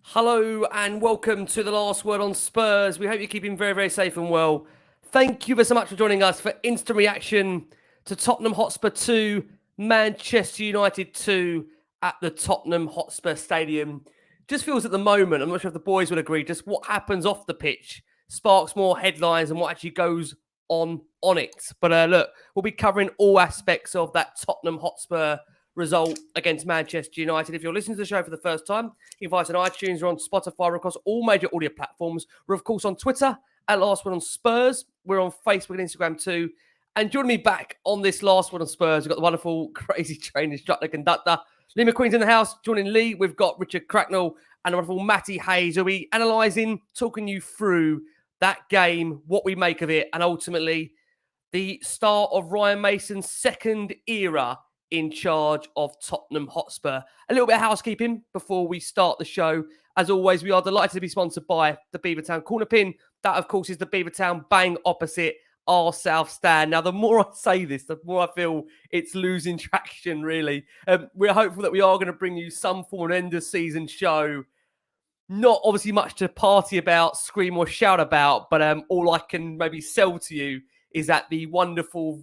Hello and welcome to the Last Word on Spurs. We hope you're keeping very, very safe and well. Thank you very so much for joining us for instant reaction to Tottenham Hotspur 2, Manchester United 2 at the Tottenham Hotspur Stadium. Just feels at the moment, I'm not sure if the boys would agree, just what happens off the pitch sparks more headlines than what actually goes on it. But look, we'll be covering all aspects of that Tottenham Hotspur result against Manchester United. If you're listening to the show for the first time, you can find us on iTunes or on Spotify or across all major audio platforms. We're, of course, on Twitter at Last Word on Spurs. We're on Facebook and Instagram too. And joining me back on this Last Word on Spurs, we've got the wonderful, crazy train instructor conductor, Lee McQueen's in the house. Joining Lee, we've got Richard Cracknell and the wonderful Matty Hayes, who'll be analysing, talking you through that game, what we make of it, and ultimately the start of Ryan Mason's second era in charge of Tottenham Hotspur. A little bit of housekeeping before we start the show. As always, we are delighted to be sponsored by the Beavertown Corner Pin. That, of course, is the Beavertown bang opposite our South Stand. Now, the more I say this, the more I feel it's losing traction, really. We're hopeful that we are going to bring you some form of end-of-season show. Not obviously much to party about, scream or shout about, but all I can maybe sell to you is that the wonderful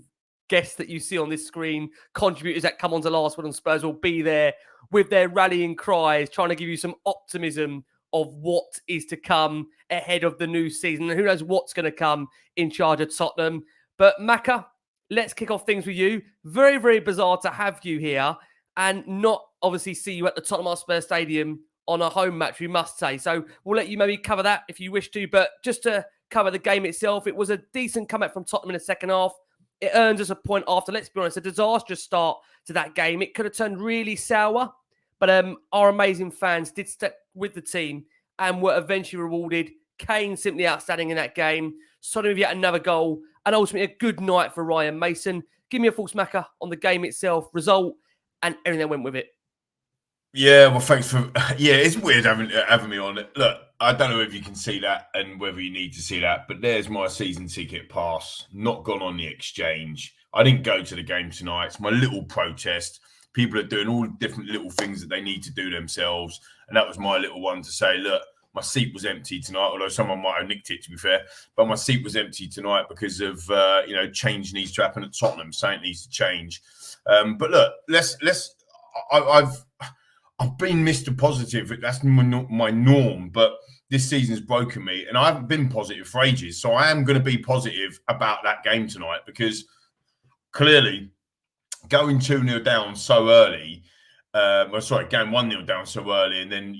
guests that you see on this screen, contributors that come on to Last Word on Spurs, will be there with their rallying cries, trying to give you some optimism of what is to come ahead of the new season. And who knows what's going to come in charge of Tottenham. But Macca, let's kick off things with you. Very, very bizarre to have you here and not obviously see you at the Tottenham Hotspur Stadium on a home match, we must say. So we'll let you maybe cover that if you wish to. But just to cover the game itself, it was a decent comeback from Tottenham in the second half. It earns us a point after, let's be honest, a disastrous start to that game. It could have turned really sour, but our amazing fans did step with the team and were eventually rewarded. Kane simply outstanding in that game. Sonny with yet another goal, and ultimately a good night for Ryan Mason. Give me a full smacker on the game itself, result, and everything that went with it. Yeah, well, thanks for... Yeah, it's weird having me on it. Look, I don't know if you can see that and whether you need to see that, but there's my season ticket pass, not gone on the exchange. I didn't go to the game tonight. It's my little protest. People are doing all different little things that they need to do themselves, and that was my little one to say, look, my seat was empty tonight, although someone might have nicked it, to be fair, but my seat was empty tonight because of, change needs to happen at Tottenham. Something needs to change. But look, I've been Mr. Positive. That's my norm, but this season's broken me, and I haven't been positive for ages. So I am going to be positive about that game tonight because clearly going 2-0 down so early, going 1-0 down so early, and then,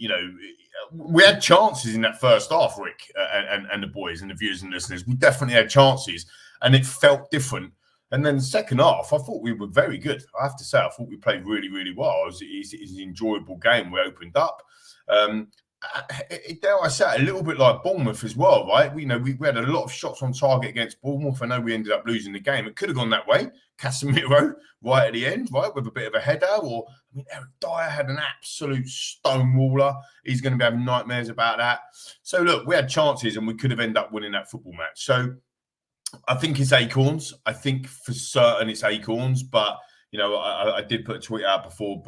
we had chances in that first half, Rick, and the boys and the viewers and listeners. We definitely had chances, and it felt different. And then the second half, I thought we were very good. I have to say, I thought we played really, really well. It was an enjoyable game. We opened up. Dare I say, a little bit like Bournemouth as well, right? We had a lot of shots on target against Bournemouth. I know we ended up losing the game. It could have gone that way. Casemiro right at the end, right, with a bit of a header. Eric Dyer had an absolute stonewaller. He's going to be having nightmares about that. So, look, we had chances and we could have ended up winning that football match. So, I think it's acorns. I think for certain it's acorns, but I did put a tweet out before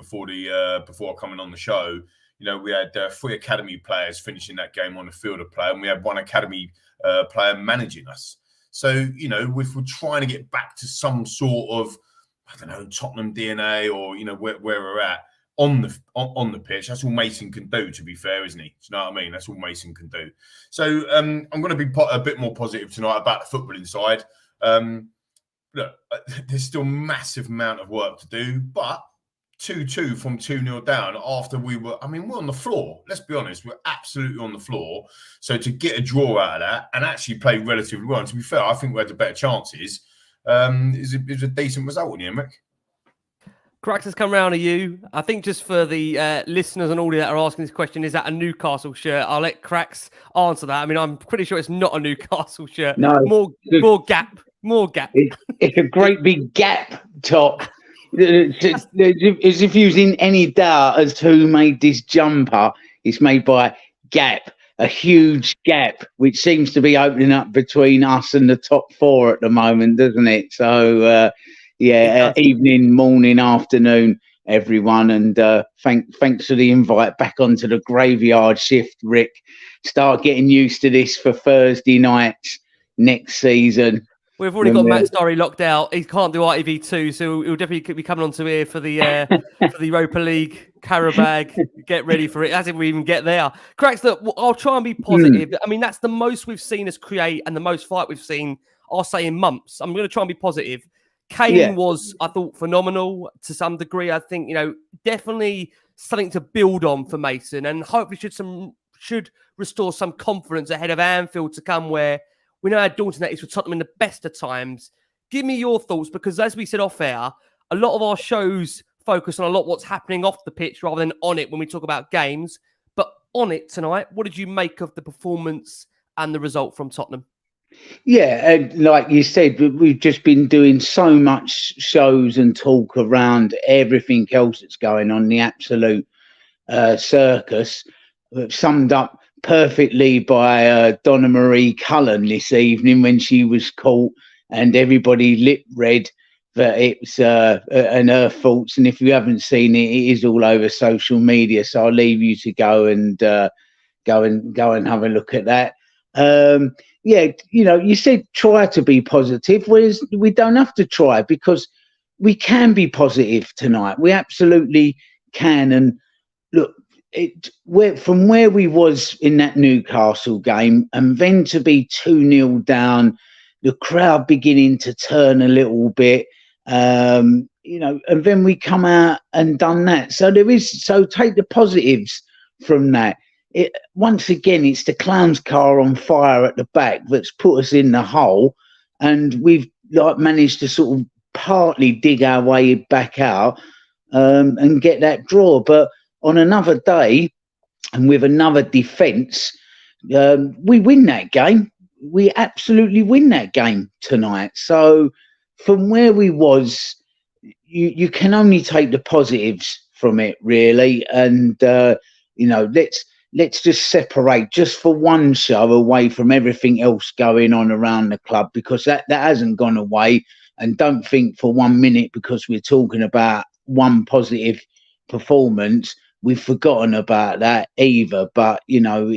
coming on the show. We had 3 academy players finishing that game on the field of play, and we had 1 academy player managing us. So if we're trying to get back to some sort of Tottenham DNA or where we're at on the pitch, that's all Mason can do. To be fair, isn't he? Do you know what I mean? That's all Mason can do. So I'm going to be a bit more positive tonight about the footballing side. Look, there's still massive amount of work to do, but 2-2 from 2-0 down after we're on the floor. Let's be honest, we're absolutely on the floor. So to get a draw out of that and actually play relatively well, and to be fair, I think we had the better chances. Is a decent result in the end, Mick. Cracks has come round to you. I think just for the listeners and all that are asking this question, is that a Newcastle shirt? I'll let Cracks answer that. I'm pretty sure it's not a Newcastle shirt. No. More gap. It's a great big gap top. As if you're in any doubt as to who made this jumper, it's made by Gap, a huge gap, which seems to be opening up between us and the top 4 at the moment, doesn't it? So, evening, morning, afternoon, everyone. And thanks for the invite back onto the graveyard shift, Rick. Start getting used to this for Thursday nights next season. We've already got Matt's diary locked out. He can't do ITV2, so he'll definitely be coming onto here for the Europa League Carabag. Get ready for it. As if we even get there. Cracks, look, I'll try and be positive. I mean, that's the most we've seen us create and the most fight we've seen, I'll say, in months. I'm going to try and be positive. Kane was, I thought, phenomenal to some degree. I think, you know, definitely something to build on for Mason, and hopefully should restore some confidence ahead of Anfield to come, where we know how daunting that is for Tottenham in the best of times. Give me your thoughts, because as we said off air, a lot of our shows focus on a lot what's happening off the pitch rather than on it when we talk about games. But on it tonight, what did you make of the performance and the result from Tottenham? Yeah, and like you said, we've just been doing so much shows and talk around everything else that's going on, the absolute circus, summed up perfectly by Donna Marie Cullen this evening when she was caught and everybody lip read that it's an her faults. And if you haven't seen it, it is all over social media. So I'll leave you to go and have a look at that. Yeah, you know, you said try to be positive, whereas we don't have to try, because we can be positive tonight. We absolutely can. And look, from where we was in that Newcastle game, and then to be 2-0 down, the crowd beginning to turn a little bit, you know, and then we come out and done that. So take the positives from that. Once again, it's the clown's car on fire at the back that's put us in the hole, and we've managed to sort of partly dig our way back out and get that draw. But on another day and with another defence, we win that game. We absolutely win that game tonight. So from where we was, you can only take the positives from it, really. And, you know, let's just separate just for one show away from everything else going on around the club, because that hasn't gone away. And don't think for 1 minute, because we're talking about one positive performance, we've forgotten about that either. But, you know,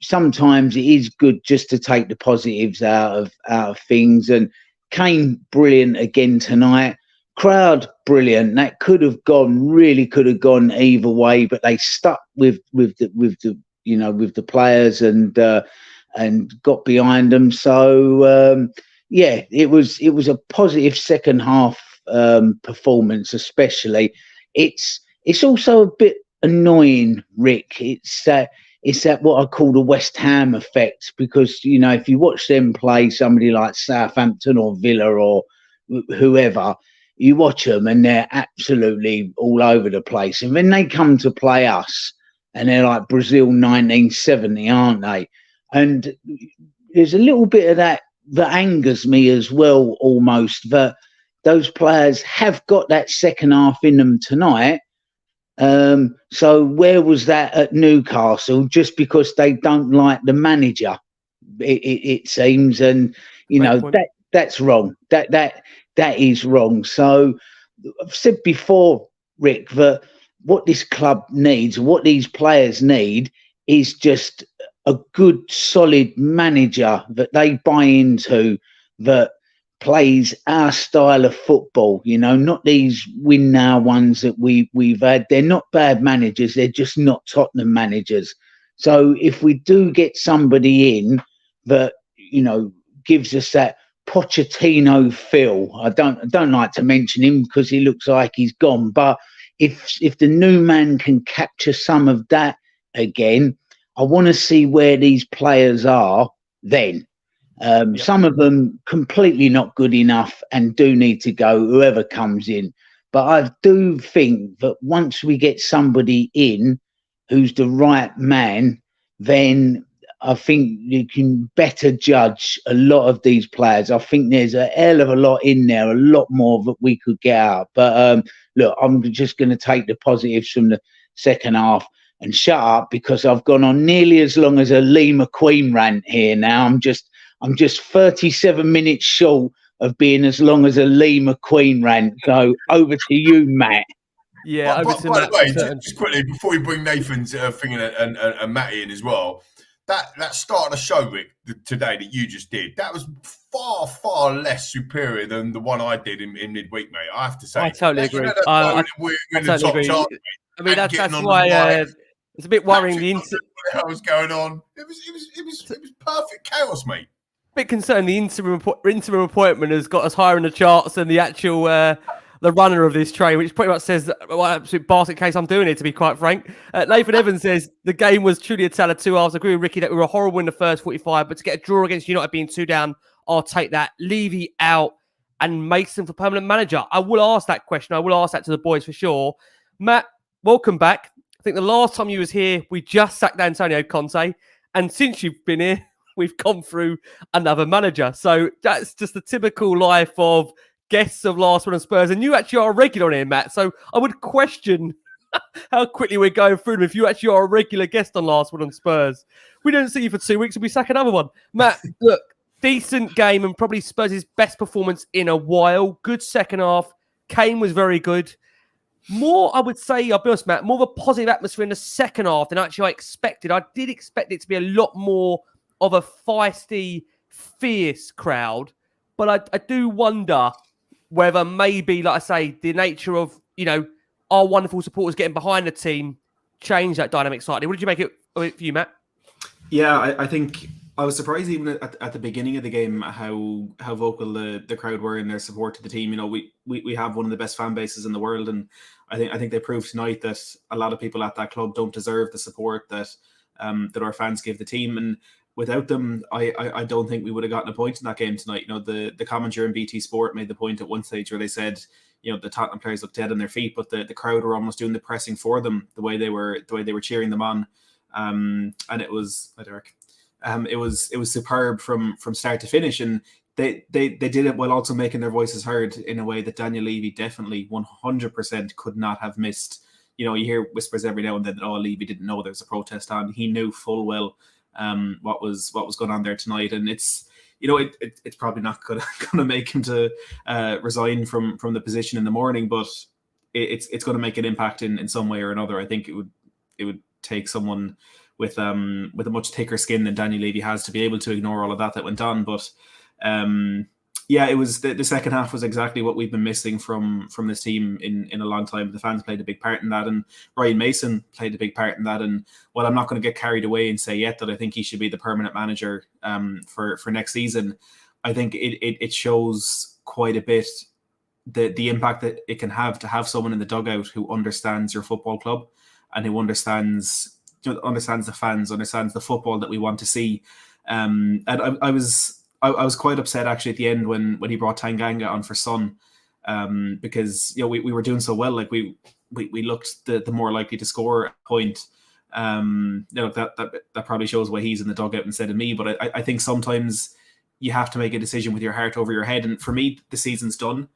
sometimes it is good just to take the positives out of things. And Kane, brilliant again tonight. Crowd, brilliant. That could have gone either way, but they stuck with the players and got behind them. So yeah, it was a positive second half performance, especially. It's also a bit annoying, Rick. It's that what I call the West Ham effect, because, you know, if you watch them play somebody like Southampton or Villa or whoever, you watch them and they're absolutely all over the place. And then they come to play us and they're like Brazil 1970, aren't they? And there's a little bit of that angers me as well, almost, that those players have got that second half in them tonight. So where was that at Newcastle? Just because they don't like the manager, it seems. And, you know, that's wrong. That is wrong. So I've said before, Rick, that what this club needs, what these players need, is just a good, solid manager that they buy into, that plays our style of football. You know, not these win now ones that we've had. They're not bad managers. They're just not Tottenham managers. So if we do get somebody in that, you know, gives us that Pochettino feel. I don't like to mention him because he looks like he's gone, but if the new man can capture some of that again, I want to see where these players are then. Some of them completely not good enough and do need to go, whoever comes in. But I do think that once we get somebody in who's the right man, then I think you can better judge a lot of these players. I think there's a hell of a lot in there, a lot more that we could get out. But look, I'm just going to take the positives from the second half and shut up, because I've gone on nearly as long as a Lee McQueen rant here now. I'm just 37 minutes short of being as long as a Lee McQueen rant. So over to you, Matt. Yeah, over to by Matt. the way, Certain. just quickly before we bring Nathan's thing and Matty in as well, that start of the show, Rick, today that you just did, that was far less superior than the one I did in midweek, mate. I have to say, I totally agree. You know, I we're in the totally top agree. chart. I mean, that's on why the mic, it's a bit worrying. Patrick what the hell was going on? It was perfect chaos, mate. Bit concerned the interim appointment has got us higher in the charts than the actual the runner of this train, which pretty much says what absolute basket case I'm doing it, to be quite frank. Nathan Evans says the game was truly a tale of two halves. I agree with Ricky that we were horrible in the first 45, but to get a draw against United being 2 down, I'll take that. Levy out and Mason for permanent manager. I will ask that question. I will ask that to the boys for sure. Matt, welcome back. I think the last time you was here, we just sacked Antonio Conte, and since you've been here, we've gone through another manager. So that's just the typical life of guests of Last Word on Spurs. And you actually are a regular on here, Matt. So I would question how quickly we're going through them if you actually are a regular guest on Last Word on Spurs. We don't see you for 2 weeks and we sack another one. Matt, look, decent game and probably Spurs' best performance in a while. Good second half. Kane was very good. More, I would say, I'll be honest, Matt, more of a positive atmosphere in the second half than actually I expected. I did expect it to be a lot more of a feisty, fierce crowd. But I do wonder whether maybe, like I say, the nature of, you know, our wonderful supporters getting behind the team changed that dynamic slightly. What did you make it for you, Matt? Yeah, I think I was surprised even at the beginning of the game how vocal the crowd were in their support to the team. You know, we have one of the best fan bases in the world, and I think they proved tonight that a lot of people at that club don't deserve the support that our fans give the team. And without them, I don't think we would have gotten a point in that game tonight. You know, the commentator in BT Sport made the point at one stage where they said, you know, the Tottenham players looked dead on their feet, but the crowd were almost doing the pressing for them, the way they were cheering them on. And it was, Derek, it was superb from start to finish, and they did it while also making their voices heard in a way that Daniel Levy definitely 100% could not have missed. You know, you hear whispers every now and then that, oh, Levy didn't know there was a protest on. He knew full well what was going on there tonight, and it's, you know, it's probably not going to make him to resign from the position in the morning, but it's going to make an impact in some way or another. I think it would take someone with a much thicker skin than Daniel Levy has to be able to ignore all of that went on. But yeah, it was the second half was exactly what we've been missing from this team in a long time. The fans played a big part in that, and Ryan Mason played a big part in that. And while I'm not going to get carried away and say yet that I think he should be the permanent manager for next season, I think it shows quite a bit the impact that it can have to have someone in the dugout who understands your football club and who understands the fans, understands the football that we want to see. And I was quite upset actually at the end when he brought Tanganga on for Son, because, you know, we were doing so well. Like we looked the more likely to score a point. You know, that probably shows why he's in the dugout instead of me. But I think sometimes you have to make a decision with your heart over your head. And for me, the season's done.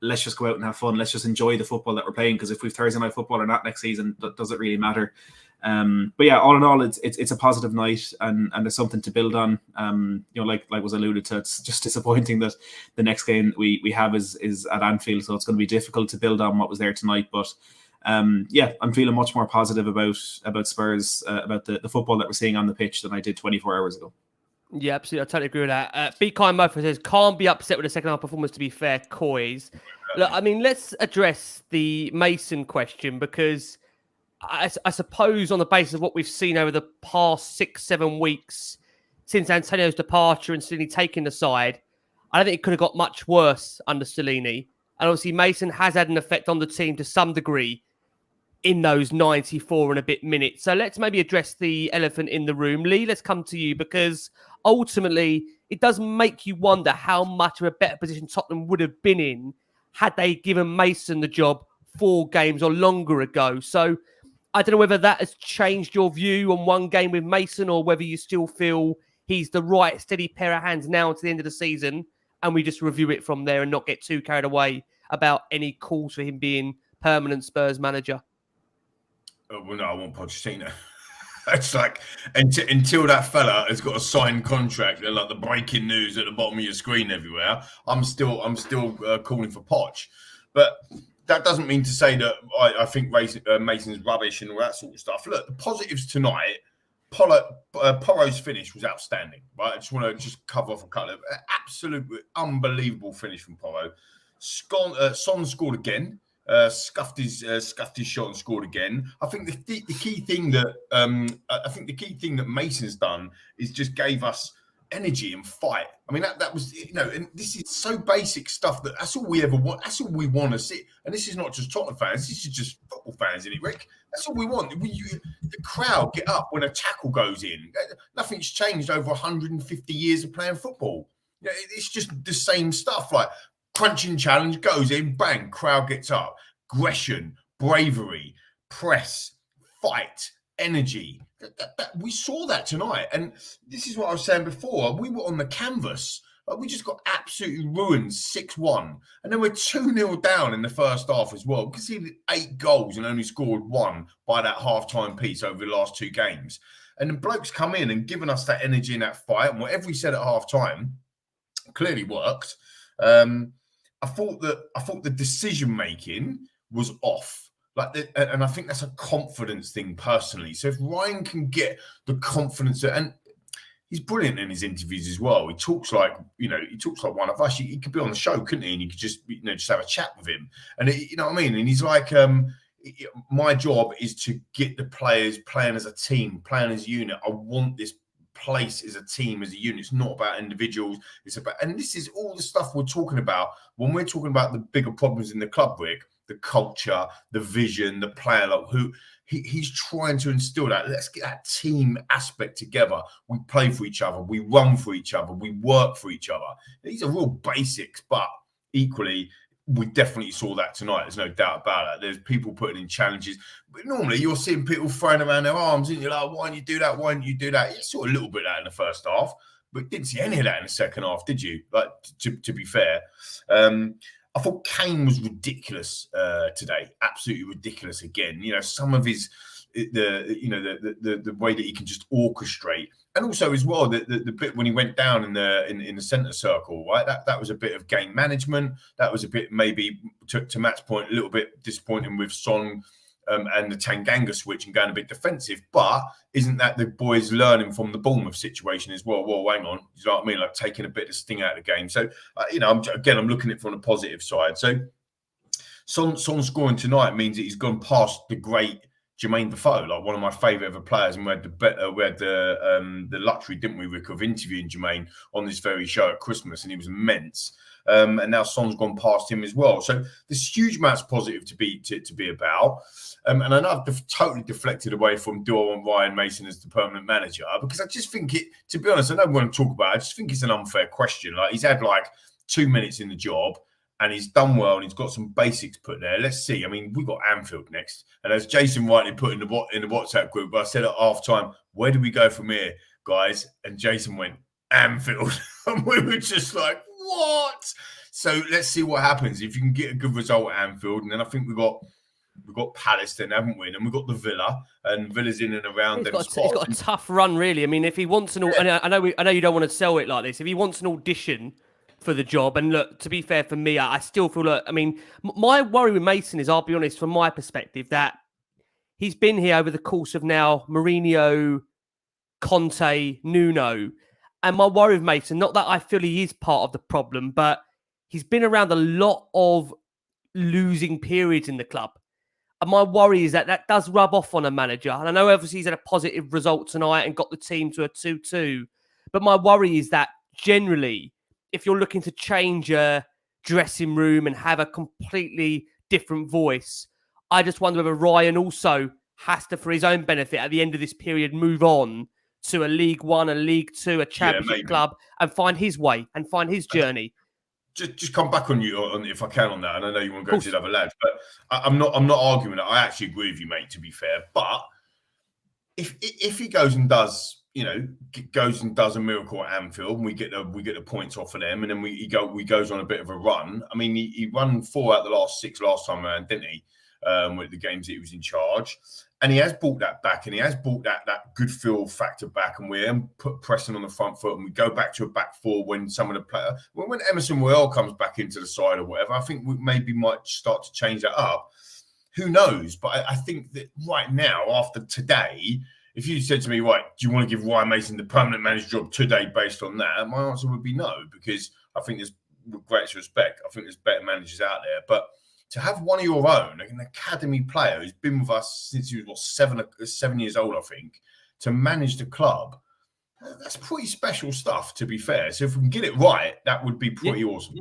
Let's just go out and have fun. Let's just enjoy the football that we're playing. Because if we've Thursday night football or not next season, that doesn't really matter. But yeah, all in all, it's a positive night, and there's something to build on. You know, like was alluded to, it's just disappointing that the next game we have is at Anfield, so it's going to be difficult to build on what was there tonight. But yeah, I'm feeling much more positive about Spurs, about the football that we're seeing on the pitch than I did 24 hours ago. Yeah, absolutely. I totally agree with that. Be Kind Mofo says, can't be upset with the second half performance, to be fair, Coys. Look, I mean, let's address the Mason question, because I suppose on the basis of what we've seen over the past 6-7 weeks since Antonio's departure and Stellini taking the side, I don't think it could have got much worse under Stellini. And obviously Mason has had an effect on the team to some degree in those 94 and a bit minutes. So let's maybe address the elephant in the room. Lee, let's come to you, because ultimately it does make you wonder how much of a better position Tottenham would have been in had they given Mason the job 4 games or longer ago. So I don't know whether that has changed your view on one game with Mason, or whether you still feel he's the right steady pair of hands now to the end of the season, and we just review it from there and not get too carried away about any calls for him being permanent Spurs manager. Oh, well, no, I want Pochettino. It's like until that fella has got a signed contract and like the breaking news at the bottom of your screen everywhere, I'm still calling for Poch. But that doesn't mean to say that I think Mason's rubbish and all that sort of stuff. Look, the positives tonight, Porro's finish was outstanding, right? I just want to cover off a couple of absolutely unbelievable finish from Porro. Son scored again, scuffed his shot and scored again. I think the key thing that Mason's done is just gave us energy and fight. I mean, that was, and this is so basic stuff that's all we ever want. That's all we want to see. And this is not just Tottenham fans. This is just football fans, isn't it, Rick? That's all we want. The crowd get up when a tackle goes in. Nothing's changed over 150 years of playing football. It's just the same stuff. Like crunching challenge goes in, bang, crowd gets up. Aggression, bravery, press, fight, energy. We saw that tonight, and this is what I was saying before. We were on the canvas. We just got absolutely ruined 6-1, and then we're 2-0 down in the first half as well. We conceded 8 goals and only scored 1 by that half-time piece over the last 2 games. And the blokes come in and given us that energy in that fight, and whatever we said at half-time clearly worked. I thought the decision making was off. And I think that's a confidence thing personally. So if Ryan can get the confidence, and he's brilliant in his interviews as well. He talks like one of us. He could be on the show, couldn't he? And you could just have a chat with him. And you know what I mean? And he's like, my job is to get the players playing as a team, playing as a unit. I want this place as a team, as a unit. It's not about individuals. It's about, and this is all the stuff we're talking about when we're talking about the bigger problems in the club, Rick. The culture, the vision, the player, like he's trying to instill that. Let's get that team aspect together. We play for each other. We run for each other. We work for each other. These are real basics, but equally, we definitely saw that tonight. There's no doubt about that. There's people putting in challenges. But normally, you're seeing people throwing around their arms, and you're like, why don't you do that? Why don't you do that? You saw a little bit of that in the first half, but didn't see any of that in the second half, did you? Like, to be fair. I thought Kane was ridiculous today, absolutely ridiculous again. Some of his the way that he can just orchestrate, and also as well the bit when he went down in the centre circle, right? That was a bit of game management. That was a bit, maybe to Matt's point, a little bit disappointing with Son and the Tanganga switch and going a bit defensive. But isn't that the boys learning from the Bournemouth situation as well? Well, hang on, you know what I mean? Like taking a bit of sting out of the game. So, I'm looking at it from the positive side. So, Son scoring tonight means that he's gone past the great Jermaine Defoe, like one of my favourite ever players. And we had the luxury, didn't we, Rick, of interviewing Jermaine on this very show at Christmas, and he was immense. And now Son's gone past him as well. So there's huge amounts positive to be about. And I know I've totally deflected away from do I want Ryan Mason as the permanent manager, because I just think to be honest, I don't want to talk about it. I just think it's an unfair question. Like, he's had like 2 minutes in the job and he's done well and he's got some basics put there. Let's see. I mean, we've got Anfield next. And as Jason rightly put in the WhatsApp group, I said at half time, where do we go from here, guys? And Jason went, Anfield. And we were just like, what? So let's see what happens if you can get a good result at Anfield. And then I think we've got Palace then, haven't we? And we've got the Villa, and Villa's in and around them spots. He's got a tough run, really. I mean, if he wants I know you don't want to sell it like this. If he wants an audition for the job, and look, to be fair for me, I still feel I mean, my worry with Mason is, I'll be honest, from my perspective, that he's been here over the course of now Mourinho, Conte, Nuno. And my worry with Mason, not that I feel he is part of the problem, but he's been around a lot of losing periods in the club. And my worry is that does rub off on a manager. And I know obviously he's had a positive result tonight and got the team to a 2-2. But my worry is that generally, if you're looking to change a dressing room and have a completely different voice, I just wonder whether Ryan also has to, for his own benefit, at the end of this period, move on to a League One, a League Two, a Championship club, and find his way and find his journey. Just come back on you if I can on that, and I know you want to go to the other lads, but I'm not arguing that. I actually agree with you, mate. To be fair, but if he goes and does a miracle at Anfield, and we get the points off of them, and then he goes on a bit of a run. I mean, he won 4 out of the last 6 last time around, didn't he? With the games that he was in charge, And he has brought that back, and he has brought that good feel factor back, and we're pressing on the front foot, and we go back to a back four when some of the players, when Emerson Royale comes back into the side or whatever. I think we maybe might start to change that up. Who knows? But I think that right now, after today, if you said to me, right, do you want to give Ryan Mason the permanent manager job today based on that? My answer would be no, because I think there's, with great respect, I think there's better managers out there. But to have one of your own, like an academy player who's been with us since he was 7 years old, I think, to manage the club, that's pretty special stuff, to be fair. So if we can get it right, that would be pretty awesome.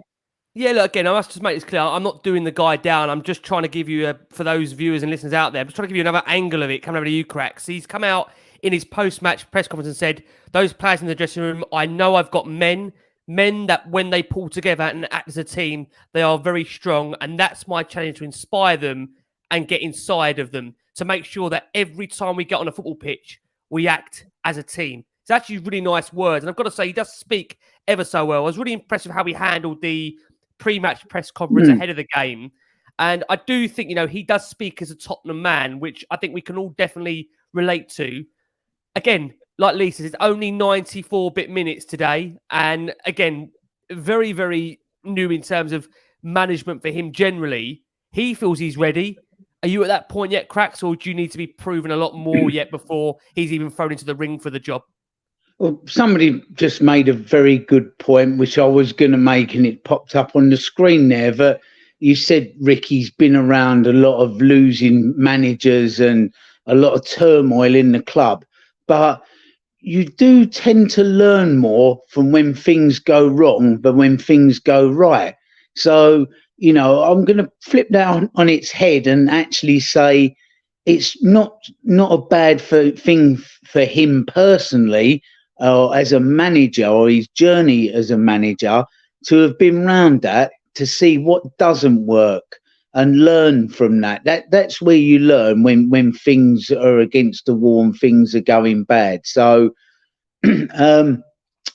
Yeah, look, again, I must just make this clear. I'm not doing the guy down. I'm just trying to give you, for those viewers and listeners out there, I'm just trying to give you another angle of it, coming over to you, Cracks. He's come out in his post-match press conference and said, those players in the dressing room, I know I've got men that when they pull together and act as a team, they are very strong. And that's my challenge, to inspire them and get inside of them, to make sure that every time we get on a football pitch, we act as a team. It's actually really nice words. And I've got to say, he does speak ever so well. I was really impressed with how he handled the pre-match press conference ahead of the game. And I do think, he does speak as a Tottenham man, which I think we can all definitely relate to. Again, like Lee says, it's only 94-bit minutes today. And again, very, very new in terms of management for him generally. He feels he's ready. Are you at that point yet, Cracks, or do you need to be proven a lot more yet before he's even thrown into the ring for the job? Well, somebody just made a very good point, which I was going to make, and it popped up on the screen there. But you said Ricky's been around a lot of losing managers and a lot of turmoil in the club. But you do tend to learn more from when things go wrong than when things go right. So, I'm going to flip that on its head and actually say it's not a bad thing for him personally, or as a manager, or his journey as a manager, to have been round that, to see what doesn't work and learn from that. That's where you learn when things are against the wall and things are going bad. So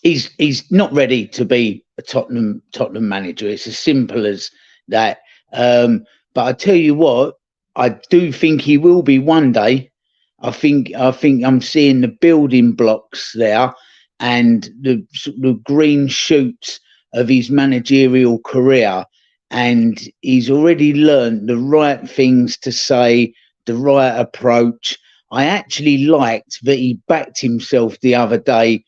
he's not ready to be a Tottenham manager. It's as simple as that. But I tell you what, I do think he will be one day. I think I'm seeing the building blocks there and the green shoots of his managerial career. And he's already learned the right things to say, the right approach. I actually liked that he backed himself the other day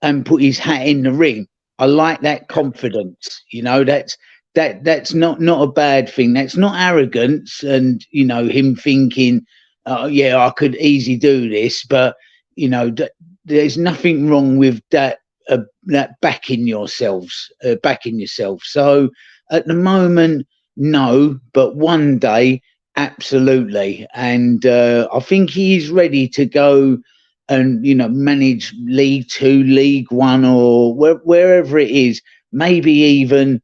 and put his hat in the ring. I like that confidence. That's not a bad thing. That's not arrogance and, him thinking, I could easily do this, but there's nothing wrong with that. That backing yourself. So at the moment, no, but one day, absolutely. And I think he is ready to go and manage League 2, League 1, or wherever it is. Maybe even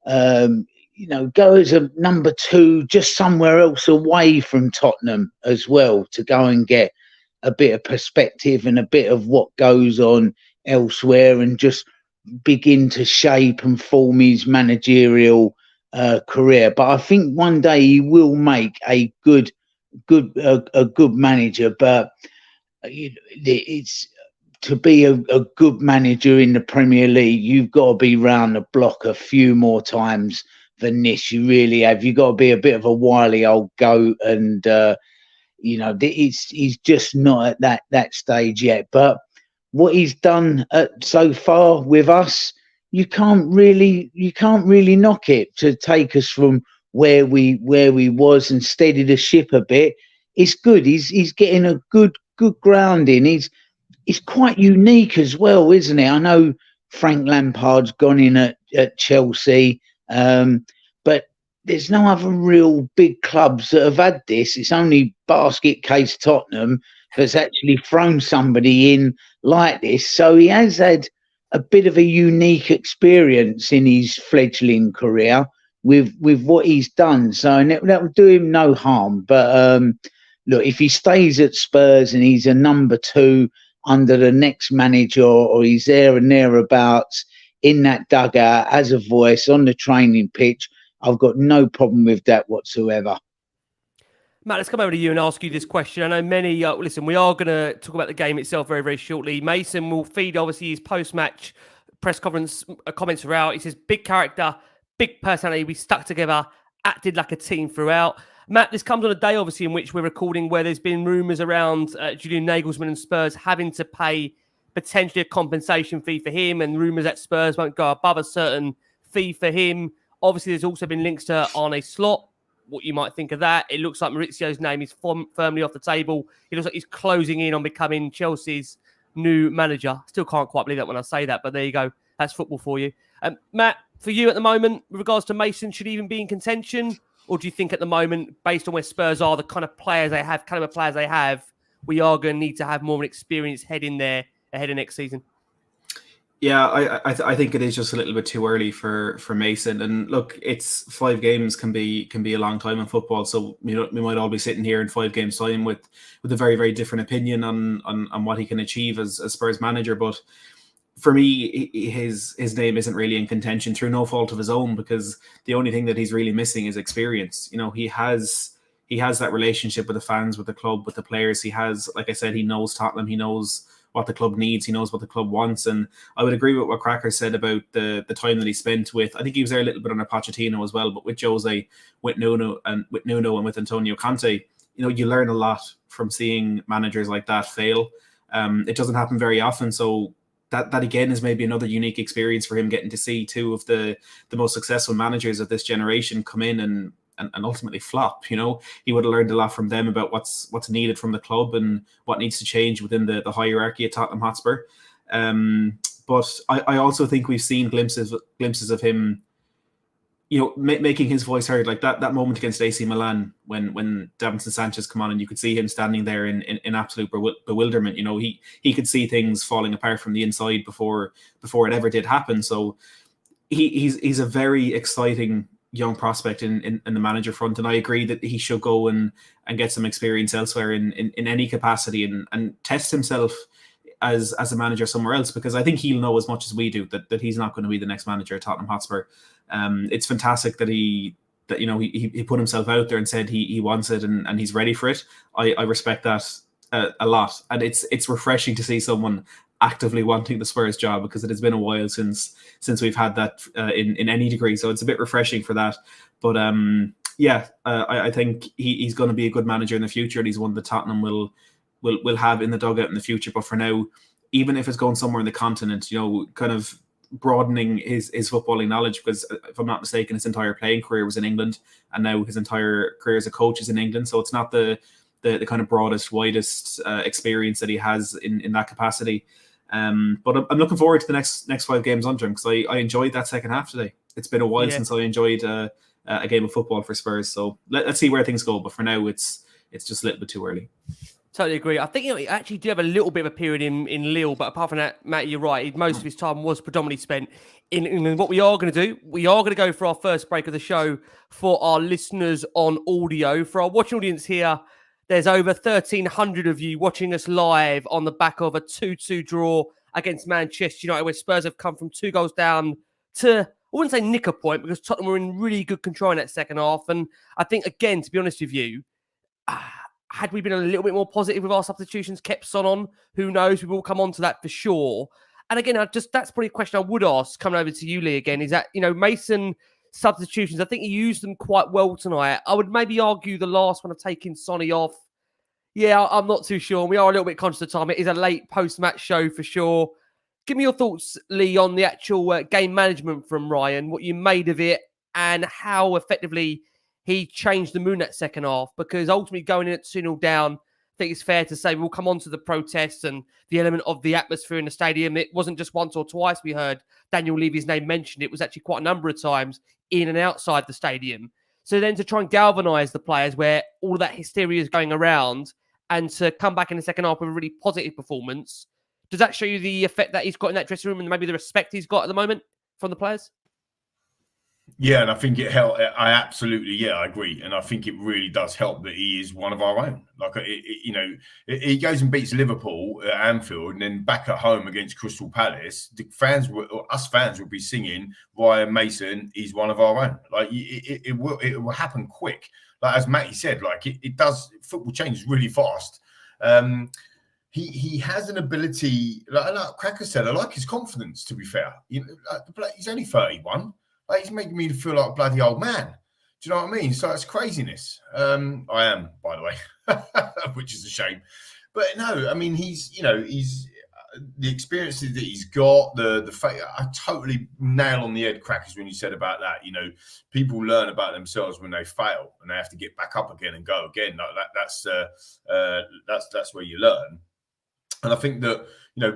go as a number 2, just somewhere else away from Tottenham as well, to go and get a bit of perspective and a bit of what goes on elsewhere, and just begin to shape and form his managerial career. But I think one day he will make a good manager. But it's to be a good manager in the Premier League, you've got to be round the block a few more times than this. You really have. You've got to be a bit of a wily old goat, and he's just not at that stage yet. But what he's done so far with us, you can't really knock it, to take us from where we was and steady the ship a bit. It's good. He's getting a good grounding. He's quite unique as well, isn't he? I know Frank Lampard's gone in at Chelsea, but there's no other real big clubs that have had this. It's only basket case Tottenham that's actually thrown somebody in like this. So he has had a bit of a unique experience in his fledgling career with what he's done. So and that will do him no harm. But look, if he stays at Spurs and he's a number 2 under the next manager, or he's there and thereabouts in that dugout as a voice on the training pitch, I've got no problem with that whatsoever. Matt, let's come over to you and ask you this question. I know many, listen, we are going to talk about the game itself very, very shortly. Mason will feed, obviously, his post-match press conference comments throughout. He says, big character, big personality. We stuck together, acted like a team throughout. Matt, this comes on a day, obviously, in which we're recording where there's been rumours around Julian Nagelsmann and Spurs having to pay potentially a compensation fee for him, and rumours that Spurs won't go above a certain fee for him. Obviously, there's also been links to Arne Slot. What you might think of that. It looks like Maurizio's name is firmly off the table. It looks like he's closing in on becoming Chelsea's new manager. Still can't quite believe that when I say that, but there you go. That's football for you. Matt, for you at the moment, with regards to Mason, should he even be in contention? Or do you think at the moment, based on where Spurs are, the kind of players they have, caliber players they have, we are going to need to have more of an experienced head in there ahead of next season? Yeah, I think it is just a little bit too early for Mason. And look, it's 5 games can be a long time in football. So we might all be sitting here in 5 games time with a very, very different opinion on what he can achieve as Spurs manager. But for me, his name isn't really in contention through no fault of his own, because the only thing that he's really missing is experience. He has that relationship with the fans, with the club, with the players. He has, like I said, he knows Tottenham. He knows what the club needs. He knows what the club wants. And I would agree with what Cracker said about the time that he spent with, I think he was there a little bit under Pochettino as well, but with Jose, with Nuno and with Antonio Conte, you learn a lot from seeing managers like that fail. It doesn't happen very often. So that again is maybe another unique experience for him, getting to see 2 of the most successful managers of this generation come in and ultimately flop. He would have learned a lot from them about what's needed from the club and what needs to change within the hierarchy at Tottenham Hotspur. But I also think we've seen glimpses of him, making his voice heard, like that moment against AC Milan when Davinson Sanchez come on and you could see him standing there in absolute bewilderment. He could see things falling apart from the inside before it ever did happen. So he's a very exciting young prospect in the manager front, and I agree that he should go and get some experience elsewhere in any capacity and test himself as a manager somewhere else, because I think he'll know as much as we do that he's not going to be the next manager at Tottenham Hotspur. It's fantastic that he put himself out there and said he wants it and he's ready for it. I respect that a lot, and it's refreshing to see someone actively wanting the Spurs job, because it has been a while since we've had that in any degree. So it's a bit refreshing for that. But I think he's going to be a good manager in the future, and he's one that Tottenham will have in the dugout in the future. But for now, even if it's going somewhere in the continent, kind of broadening his footballing knowledge, because if I'm not mistaken, his entire playing career was in England, and now his entire career as a coach is in England. So it's not the kind of broadest, widest experience that he has in that capacity. But I'm looking forward to the next 5 games under him, because I enjoyed that second half today. It's been a while since I enjoyed a game of football for Spurs. So let's see where things go. But for now, it's just a little bit too early. Totally agree. I think he actually did have a little bit of a period in Lille, but apart from that, Matt, you're right. Most of his time was predominantly spent in England. What we are going to do, we are going to go for our first break of the show for our listeners on audio. For our watching audience here, there's over 1,300 of you watching us live on the back of a 2-2 draw against Manchester United, where Spurs have come from 2 goals down to, I wouldn't say nick a point, because Tottenham were in really good control in that second half. And I think, again, to be honest with you, had we been a little bit more positive with our substitutions, kept Son on, who knows? We will come on to that for sure. And again, that's probably a question I would ask, coming over to you, Lee, again, is that, Mason substitutions, I think he used them quite well tonight. I would maybe argue the last one of taking Sonny off. Yeah, I'm not too sure. We are a little bit conscious of time. It is a late post-match show for sure. Give me your thoughts, Lee, on the actual game management from Ryan, what you made of it, and how effectively he changed the mood that second half, because ultimately going in at 2-0 down, I think it's fair to say we'll come on to the protests and the element of the atmosphere in the stadium. It wasn't just once or twice we heard Daniel Levy's name mentioned. It was actually quite a number of times in and outside the stadium. So then to try and galvanise the players where all of that hysteria is going around, and to come back in the second half with a really positive performance, does that show you the effect that he's got in that dressing room and maybe the respect he's got at the moment from the players? Yeah, and I think it helped. I absolutely, I agree, and I think it really does help that he is one of our own. Like, he goes and beats Liverpool at Anfield, and then back at home against Crystal Palace, the fans, us fans, will be singing Ryan Mason is one of our own. Like, it will happen quick. Like, as Matty said, like it does. Football changes really fast. He has an ability. Like Cracker said, I like his confidence. To be fair, he's only 31. Like, he's making me feel like a bloody old man. Do you know what I mean? So it's craziness. I am, by the way, which is a shame. But no, I mean, he's the experiences that he's got, the fact. I totally nail on the head, Crackers, when you said about that. People learn about themselves when they fail, and they have to get back up again and go again. Like that's where you learn. And I think that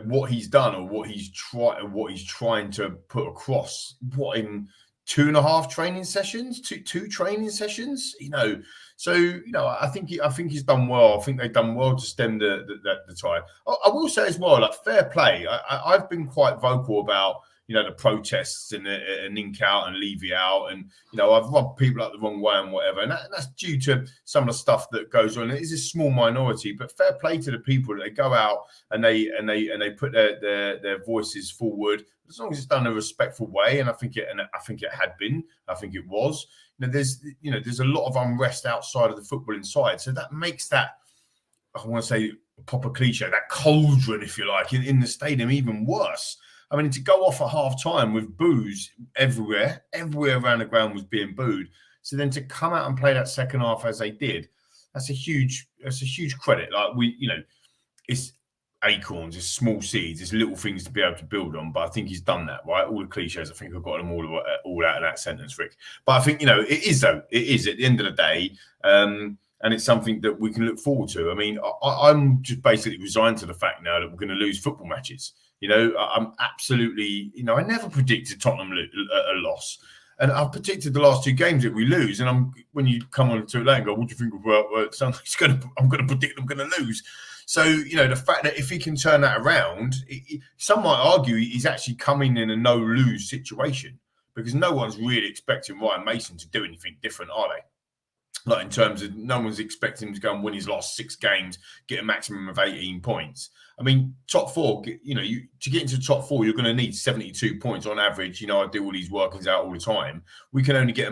what he's done, or what he's trying to put across, in 2.5 training sessions, two training sessions, So I think he's done well. I think they've done well to stem the tide. I will say as well, like, fair play. I've been quite vocal about the protests and ink out and leave you out, and I've rubbed people up the wrong way and whatever, and that's due to some of the stuff that goes on. It is a small minority, but fair play to the people that they go out and they put their voices forward, as long as it's done in a respectful way. And I think it had been. I think it was. There's a lot of unrest outside of the football inside, so that makes that, I want to say, proper cliche, that cauldron, if you like, in the stadium even worse. I mean, to go off at half time with boos everywhere around the ground was being booed. So then to come out and play that second half as they did, that's a huge credit. Like, it's acorns, it's small seeds, it's little things to be able to build on. But I think he's done that, right? All the cliches, I think I've got them all out of that sentence, Rick. But I think, it is at the end of the day. And it's something that we can look forward to. I mean, I'm just basically resigned to the fact now that we're going to lose football matches. I'm absolutely, I never predicted Tottenham a loss. And I've predicted the last 2 games that we lose. And when you come on to it later and go, what do you think of I'm going to predict I'm going to lose. So, the fact that if he can turn that around, some might argue he's actually coming in a no-lose situation, because no one's really expecting Ryan Mason to do anything different, are they? Like, in terms of, no one's expecting him to go and win his last 6 games, get a maximum of 18 points. I mean, top 4, to get into the top 4, you're going to need 72 points on average. I do all these workings out all the time. We can only get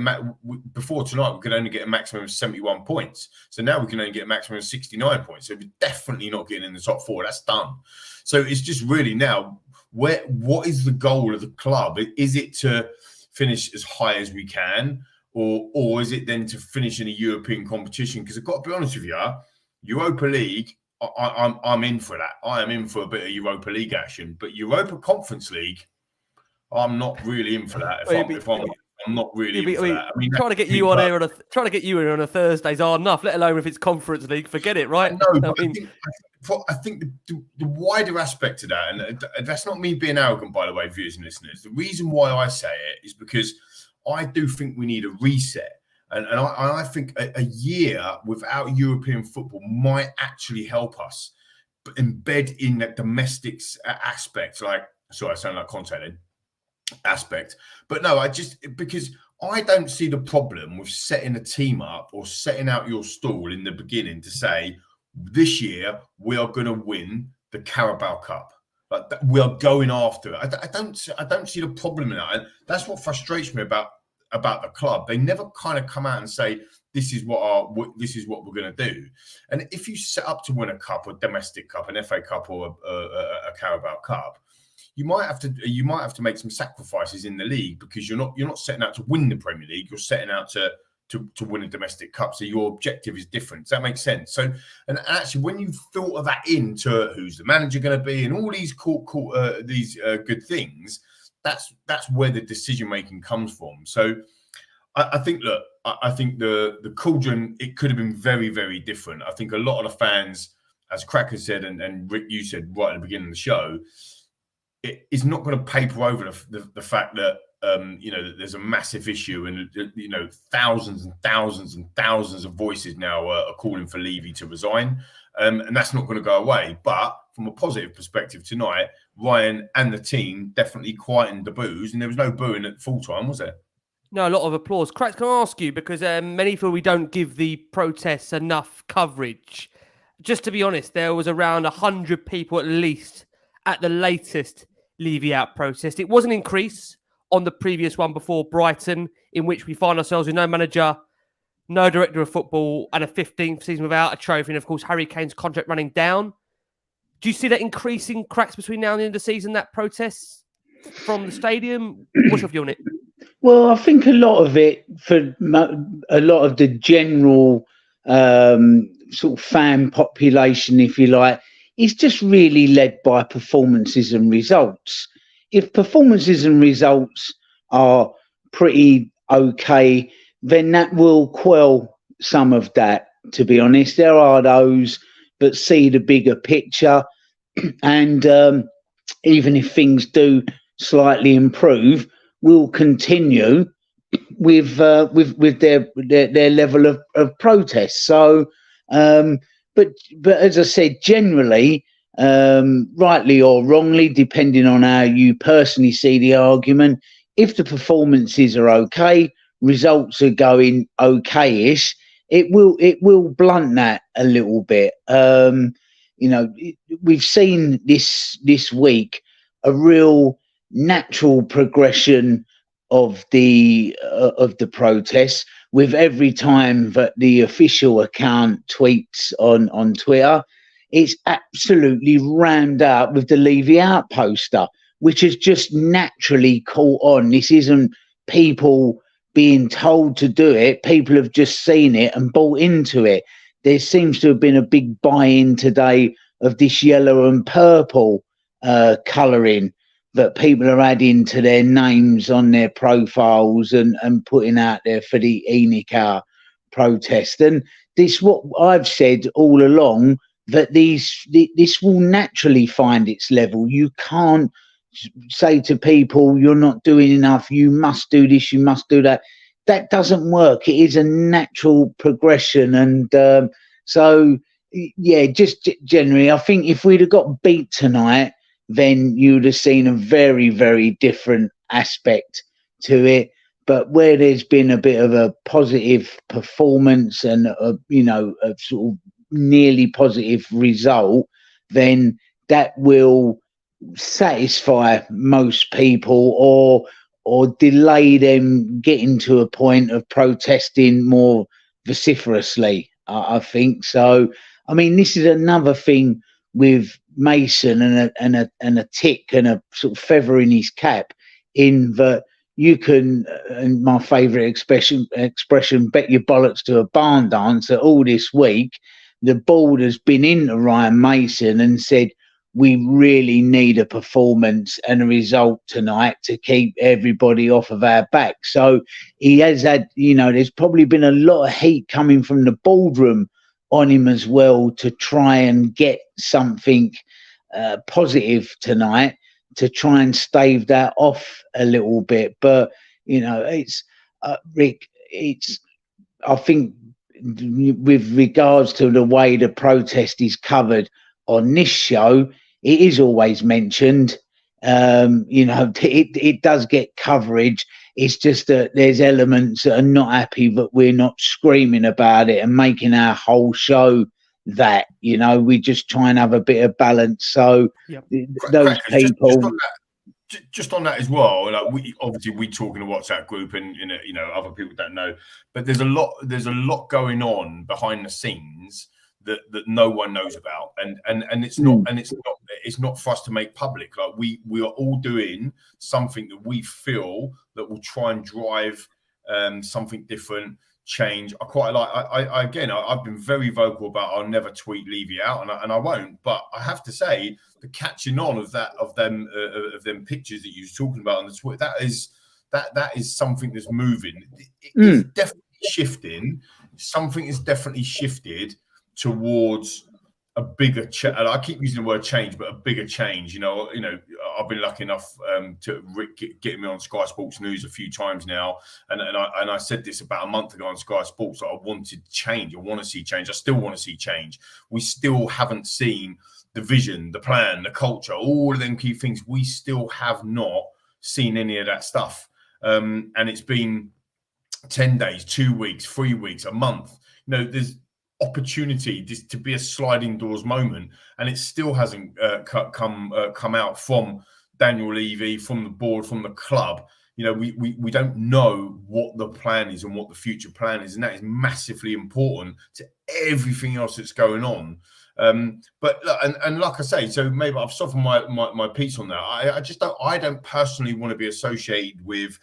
before tonight, we could only get a maximum of 71 points. So now we can only get a maximum of 69 points. So we're definitely not getting in the top 4. That's done. So it's just really now, what is the goal of the club? Is it to finish as high as we can? Or is it then to finish in a European competition? Because I've got to be honest with you, Europa League, I'm in for that. I am in for a bit of Europa League action. But Europa Conference League, I'm not really in for that. I'm not really in for that. I mean, trying to get you in on a Thursday's hard enough, let alone if it's Conference League. Forget it, right? No, I think the wider aspect to that, and that's not me being arrogant, by the way, viewers and listeners. The reason why I say it is because I do think we need a reset. And I think a year without European football might actually help us embed in that domestics aspect. Like, sorry, I sound like Conte then, aspect. But no, because I don't see the problem with setting a team up or setting out your stall in the beginning to say, this year we are going to win the Carabao Cup. Like, we are going after it. I don't see the problem in that. And that's what frustrates me about the club. They never kind of come out and say, this is what we're going to do. And if you set up to win a cup, a domestic cup, an FA Cup, or a Carabao Cup, you might have to make some sacrifices in the league, because you're not setting out to win the Premier League. You're setting out to win a domestic cup. So your objective is different. Does that make sense? So, and actually, when you filter that into who's the manager going to be and all these good things, that's where the decision making comes from. So I think the cauldron, it could have been very, very different. I think a lot of the fans, as Cracker said, and Rick, you said right at the beginning of the show, it is not going to paper over the fact that that there's a massive issue, and thousands and thousands and thousands of voices now are calling for Levy to resign, and that's not going to go away. But from a positive perspective tonight, Ryan and the team definitely quietened the boos, and there was no booing at full time, was there? No, a lot of applause. Cracks, can I ask you, because many feel we don't give the protests enough coverage. Just to be honest, there was around 100 people at least at the latest Levy Out protest. It was an increase on the previous one before Brighton, in which we find ourselves with no manager, no director of football, and a 15th season without a trophy. And of course, Harry Kane's contract running down. Do you see that increasing cracks between now and the end of the season, that protests from the stadium? What's your view on it? Well, I think a lot of it, for a lot of the general sort of fan population, if you like, is just really led by performances and results. If performances and results are pretty okay, then that will quell some of that, to be honest. There are those that see the bigger picture, and even if things do slightly improve, will continue with their level of protest. So, but as I said, generally, rightly or wrongly, depending on how you personally see the argument, if the performances are okay, results are going okay-ish, it will blunt that a little bit. We've seen this week a real natural progression of the protests, with every time that the official account tweets on Twitter, it's absolutely rammed out with the Levy Out poster, which has just naturally caught on. This isn't people being told to do it. People have just seen it and bought into it. There seems to have been a big buy-in today of this yellow and purple colouring that people are adding to their names on their profiles and putting out there for the Enikar protest. And this, what I've said all along, that this will naturally find its level. You can't say to people, you're not doing enough, you must do this, you must do that. That doesn't work. It is a natural progression. And so, yeah, just generally, I think if we'd have got beat tonight, then you'd have seen a very, very different aspect to it. But where there's been a bit of a positive performance and a sort of nearly positive result, then that will satisfy most people or delay them getting to a point of protesting more vociferously, I think. So, I mean, this is another thing with Mason and a tick and a sort of feather in his cap, in that you can, and my favourite expression, bet your bollocks to a barn dance, that all this week the board has been into Ryan Mason and said, we really need a performance and a result tonight to keep everybody off of our back. So he has had, there's probably been a lot of heat coming from the boardroom on him as well, to try and get something positive tonight, to try and stave that off a little bit. But it's Rick, I think with regards to the way the protest is covered on this show, it is always mentioned. It does get coverage. It's just that there's elements that are not happy, but we're not screaming about it and making our whole show that, we just try and have a bit of balance. So those people... Just on that as well, like we talk in a WhatsApp group, and other people don't know, but there's a lot going on behind the scenes that no one knows about, and it's not for us to make public. Like we are all doing something that we feel that will try and drive something different, change. I quite like. I've been very vocal about I'll never tweet Levy Out, and I won't. But I have to say, the catching on of them pictures that you were talking about on the Twitter, that is something that's moving. It's definitely shifting. Something is definitely shifted towards a bigger I keep using the word change, but a bigger change. I've been lucky enough to Rick getting me on Sky Sports News a few times now, and I said this about a month ago on Sky Sports, that I wanted change. I want to see change. I still want to see change. We still haven't seen the vision, the plan, the culture, all of them key things. We still have not seen any of that stuff, and it's been 10 days, 2 weeks, 3 weeks, a month. There's opportunity to be a sliding doors moment, and it still hasn't come out from Daniel Levy, from the board, from the club. We don't know what the plan is and what the future plan is, and that is massively important to everything else that's going on. But look, and like I say, so maybe I've softened my piece on that. I don't personally want to be associated with,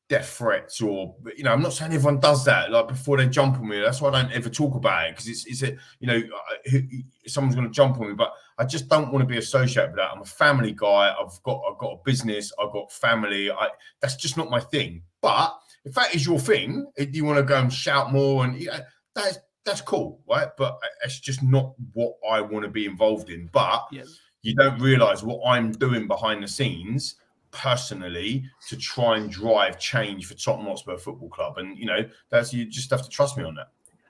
death threats, or I'm not saying everyone does that like before they jump on me. That's why I don't ever talk about it, because someone's going to jump on me. But I just don't want to be associated with that. I'm a family guy. I've got a business. I've got family. That's just not my thing. But if that is your thing, if you want to go and shout more, and that's cool, right? But it's just not what I want to be involved in. But you don't realise what I'm doing behind the scenes personally to try and drive change for Tottenham Hotspur Football Club, and you just have to trust me on that.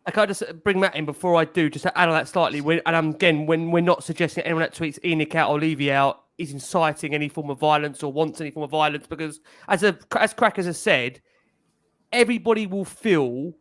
Okay, I'll just bring Matt in before I do, just to add on that slightly. Again, when we're not suggesting anyone that tweets ENIC out or Levy out is inciting any form of violence or wants any form of violence, because as Crackers has said, everybody will feel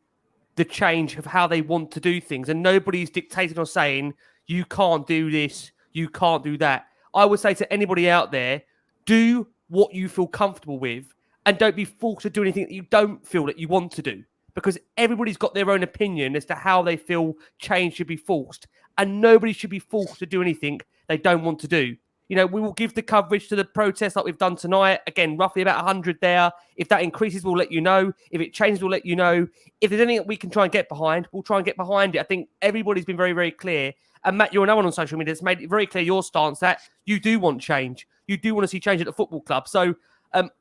the change of how they want to do things, and nobody's dictating or saying you can't do this, you can't do that. I would say to anybody out there, do what you feel comfortable with, and don't be forced to do anything that you don't feel that you want to do, because everybody's got their own opinion as to how they feel change should be forced, and nobody should be forced to do anything they don't want to do. We will give the coverage to the protest like we've done tonight. Again, roughly about 100 there. If that increases, we'll let you know. If it changes, we'll let you know. If there's anything that we can try and get behind, we'll try and get behind it. I think everybody's been very, very clear. And Matt, you're another one on social media that's made it very clear your stance that you do want change. You do want to see change at the football club. So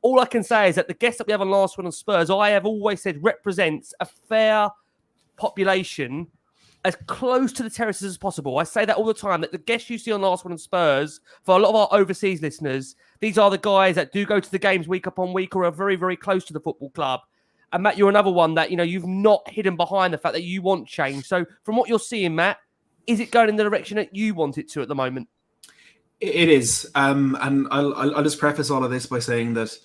all I can say is that the guest that we have on Last Word on Spurs, I have always said represents a fair population as close to the terraces as possible. I say that all the time, that the guests you see on Last Word on Spurs, for a lot of our overseas listeners, these are the guys that do go to the games week upon week or are very, very close to the football club. And Matt, you're another one that, you've not hidden behind the fact that you want change. So from what you're seeing, Matt, is it going in the direction that you want it to at the moment? It is. And I'll just preface all of this by saying that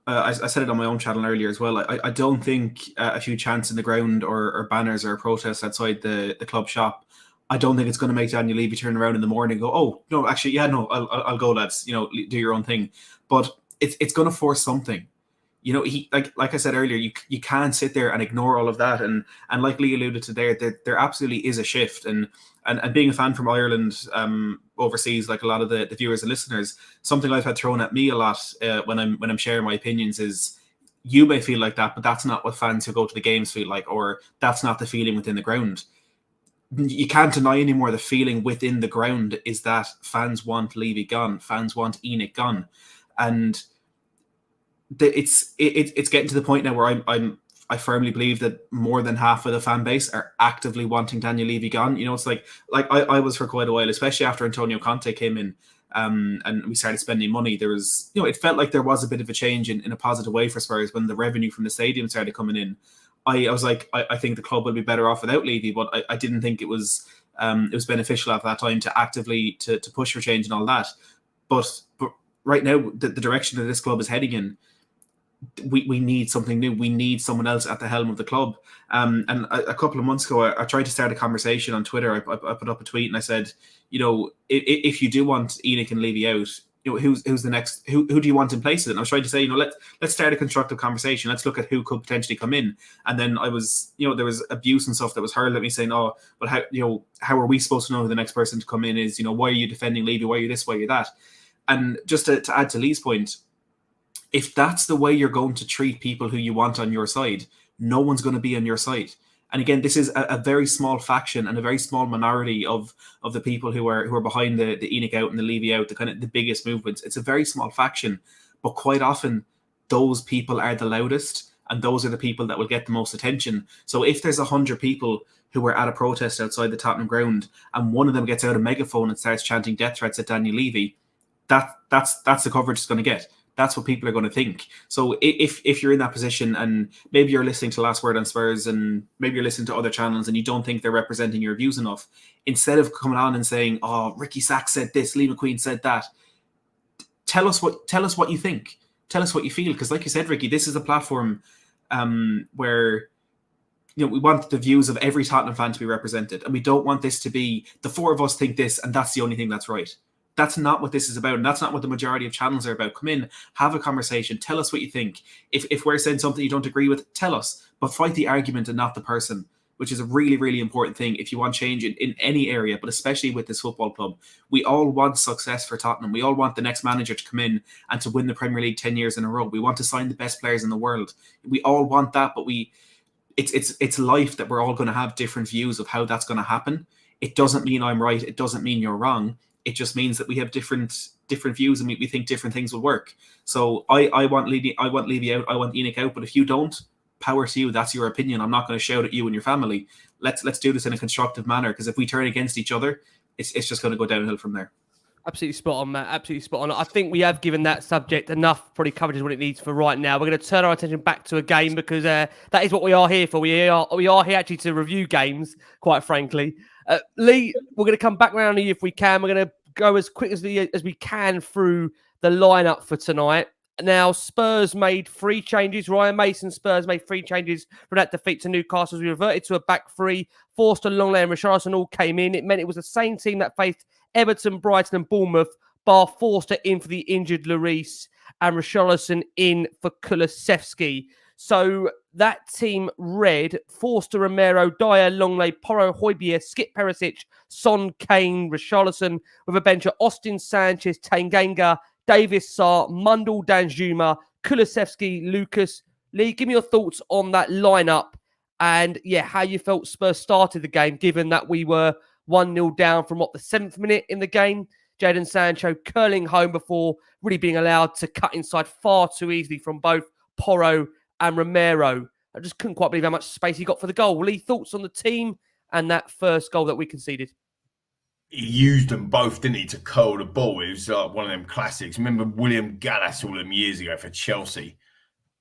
I said it on my own channel earlier as well. I don't think a few chants in the ground or banners or protests outside the club shop, I don't think it's going to make Daniel Levy turn around in the morning and go, oh, no, actually, yeah, no, I'll go, lads, do your own thing. But it's going to force something. He like I said earlier, you can't sit there and ignore all of that. And like Lee alluded to there absolutely is a shift. And being a fan from Ireland overseas, like a lot of the viewers and listeners, something I've had thrown at me a lot when I'm sharing my opinions is, you may feel like that, but that's not what fans who go to the games feel like, or that's not the feeling within the ground. You can't deny anymore the feeling within the ground is that fans want Levy gone, fans want ENIC gone, and it's getting to the point now where I firmly believe that more than half of the fan base are actively wanting Daniel Levy gone. It's like I was for quite a while, especially after Antonio Conte came in, and we started spending money. There was, it felt like there was a bit of a change in a positive way for Spurs when the revenue from the stadium started coming in. I was like, I think the club will be better off without Levy, but I didn't think it was beneficial at that time to actively to push for change and all that. But right now, the direction that this club is heading in, we need something new. We need someone else at the helm of the club. And a couple of months ago, I tried to start a conversation on Twitter. I put up a tweet and I said, if you do want ENIC and Levy out, who's the next? Who do you want in place of it? And I was trying to say, let's start a constructive conversation. Let's look at who could potentially come in. And then I was, there was abuse and stuff that was hurled at me saying, oh, but how are we supposed to know who the next person to come in is? Why are you defending Levy? Why are you this? Why are you that? And just to add to Lee's point, if that's the way you're going to treat people who you want on your side, no one's going to be on your side. And again, this is a very small faction and a very small minority of the people who are behind the ENIC out and the Levy out, the biggest movements. It's a very small faction, but quite often those people are the loudest and those are the people that will get the most attention. So if there's 100 people who are at a protest outside the Tottenham ground and one of them gets out a megaphone and starts chanting death threats at Daniel Levy, that's the coverage it's going to get. That's what people are going to think. So if you're in that position and maybe you're listening to Last Word on Spurs and maybe you're listening to other channels and you don't think they're representing your views enough, instead of coming on and saying, oh, Ricky Sachs said this, Lee McQueen said that, tell us what you think. Tell us what you feel. Because like you said, Ricky, this is a platform where we want the views of every Tottenham fan to be represented, and we don't want this to be the four of us think this, and that's the only thing that's right. That's not what this is about, and that's not what the majority of channels are about. Come in, have a conversation, tell us what you think. If we're saying something you don't agree with, tell us, but fight the argument and not the person, which is a really, really important thing if you want change in any area, but especially with this football club. We all want success for Tottenham. We all want the next manager to come in and to win the Premier League 10 years in a row. We want to sign the best players in the world. We all want that, but it's life that we're all going to have different views of how that's going to happen. It doesn't mean I'm right. It doesn't mean you're wrong. It just means that we have different views and we think different things will work. So I want Levy out. I want Enoch out. But if you don't, power to you. That's your opinion. I'm not going to shout at you and your family. Let's do this in a constructive manner, because if we turn against each other, it's just going to go downhill from there. Absolutely spot on, Matt. Absolutely spot on. I think we have given that subject enough probably coverage as what it needs for right now. We're going to turn our attention back to a game, because that is what we are here for. We are here actually to review games, quite frankly. Lee, we're going to come back around to you if we can. We're going to go as quick as we can through the lineup for tonight. Now, Spurs made 3 changes. Ryan Mason, Spurs made 3 changes for that defeat to Newcastle. We reverted to a back 3. Forster, Longley and Richarlison all came in. It meant it was the same team that faced Everton, Brighton and Bournemouth, bar Forster in for the injured Lloris and Richarlison in for Kulusevski. So that team read Forster, Romero, Dyer, Longley, Porro, Højbjerg, Skip Perisic, Son, Kane, Richarlison, with a bench of Austin, Sanchez, Tanganga, Davis, Sarr, Mundell, Danjuma, Kulusevski, Lucas. Lee, give me your thoughts on that lineup and, how you felt Spurs started the game, given that we were 1-0 down from, the 7th minute in the game. Jadon Sancho curling home before really being allowed to cut inside far too easily from both Porro and Romero. I just couldn't quite believe how much space he got for the goal. Lee, thoughts on the team and that first goal that we conceded? He used them both, didn't he, to curl the ball. It was like one of them classics. Remember William Gallas all them years ago for Chelsea?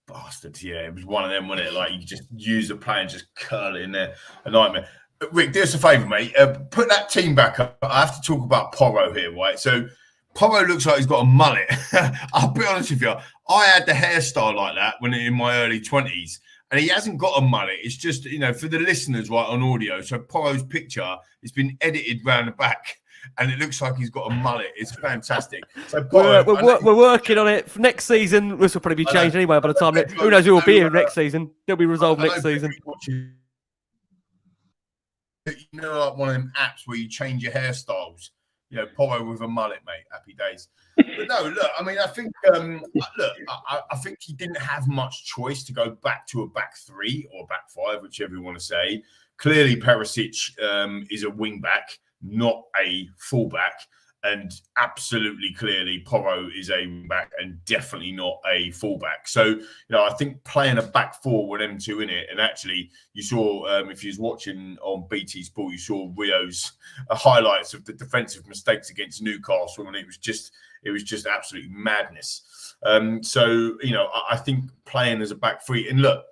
Bastards, yeah. It was one of them, wasn't it? Like, you just use the play and just curl it in there. A nightmare. Rick, do us a favour, mate. Put that team back up. I have to talk about Porro here, right? So Porro looks like he's got a mullet. I'll be honest with you. I had the hairstyle like that when in my early 20s. And he hasn't got a mullet. It's just, for the listeners, right, on audio. So Porro's picture has been edited round the back, and it looks like he's got a mullet. It's fantastic. So Porro, we're working on it for next season. This will probably be changed anyway by the time. Who knows who will be here next season? They'll be resolved next season. Like one of them apps where you change your hairstyles. Porro with a mullet, mate. Happy days. But no, look, I mean, I think, I think he didn't have much choice to go back to a back 3 or back 5, whichever you want to say. Clearly, Perisic is a wing back, not a fullback. And absolutely clearly, Porro is a wing back and definitely not a fullback. So, I think playing a back 4 with them two in it, and actually you saw, if you was watching on BT Sport, you saw Rio's highlights of the defensive mistakes against Newcastle, and it was just absolute madness. So, I think playing as a back 3, and look,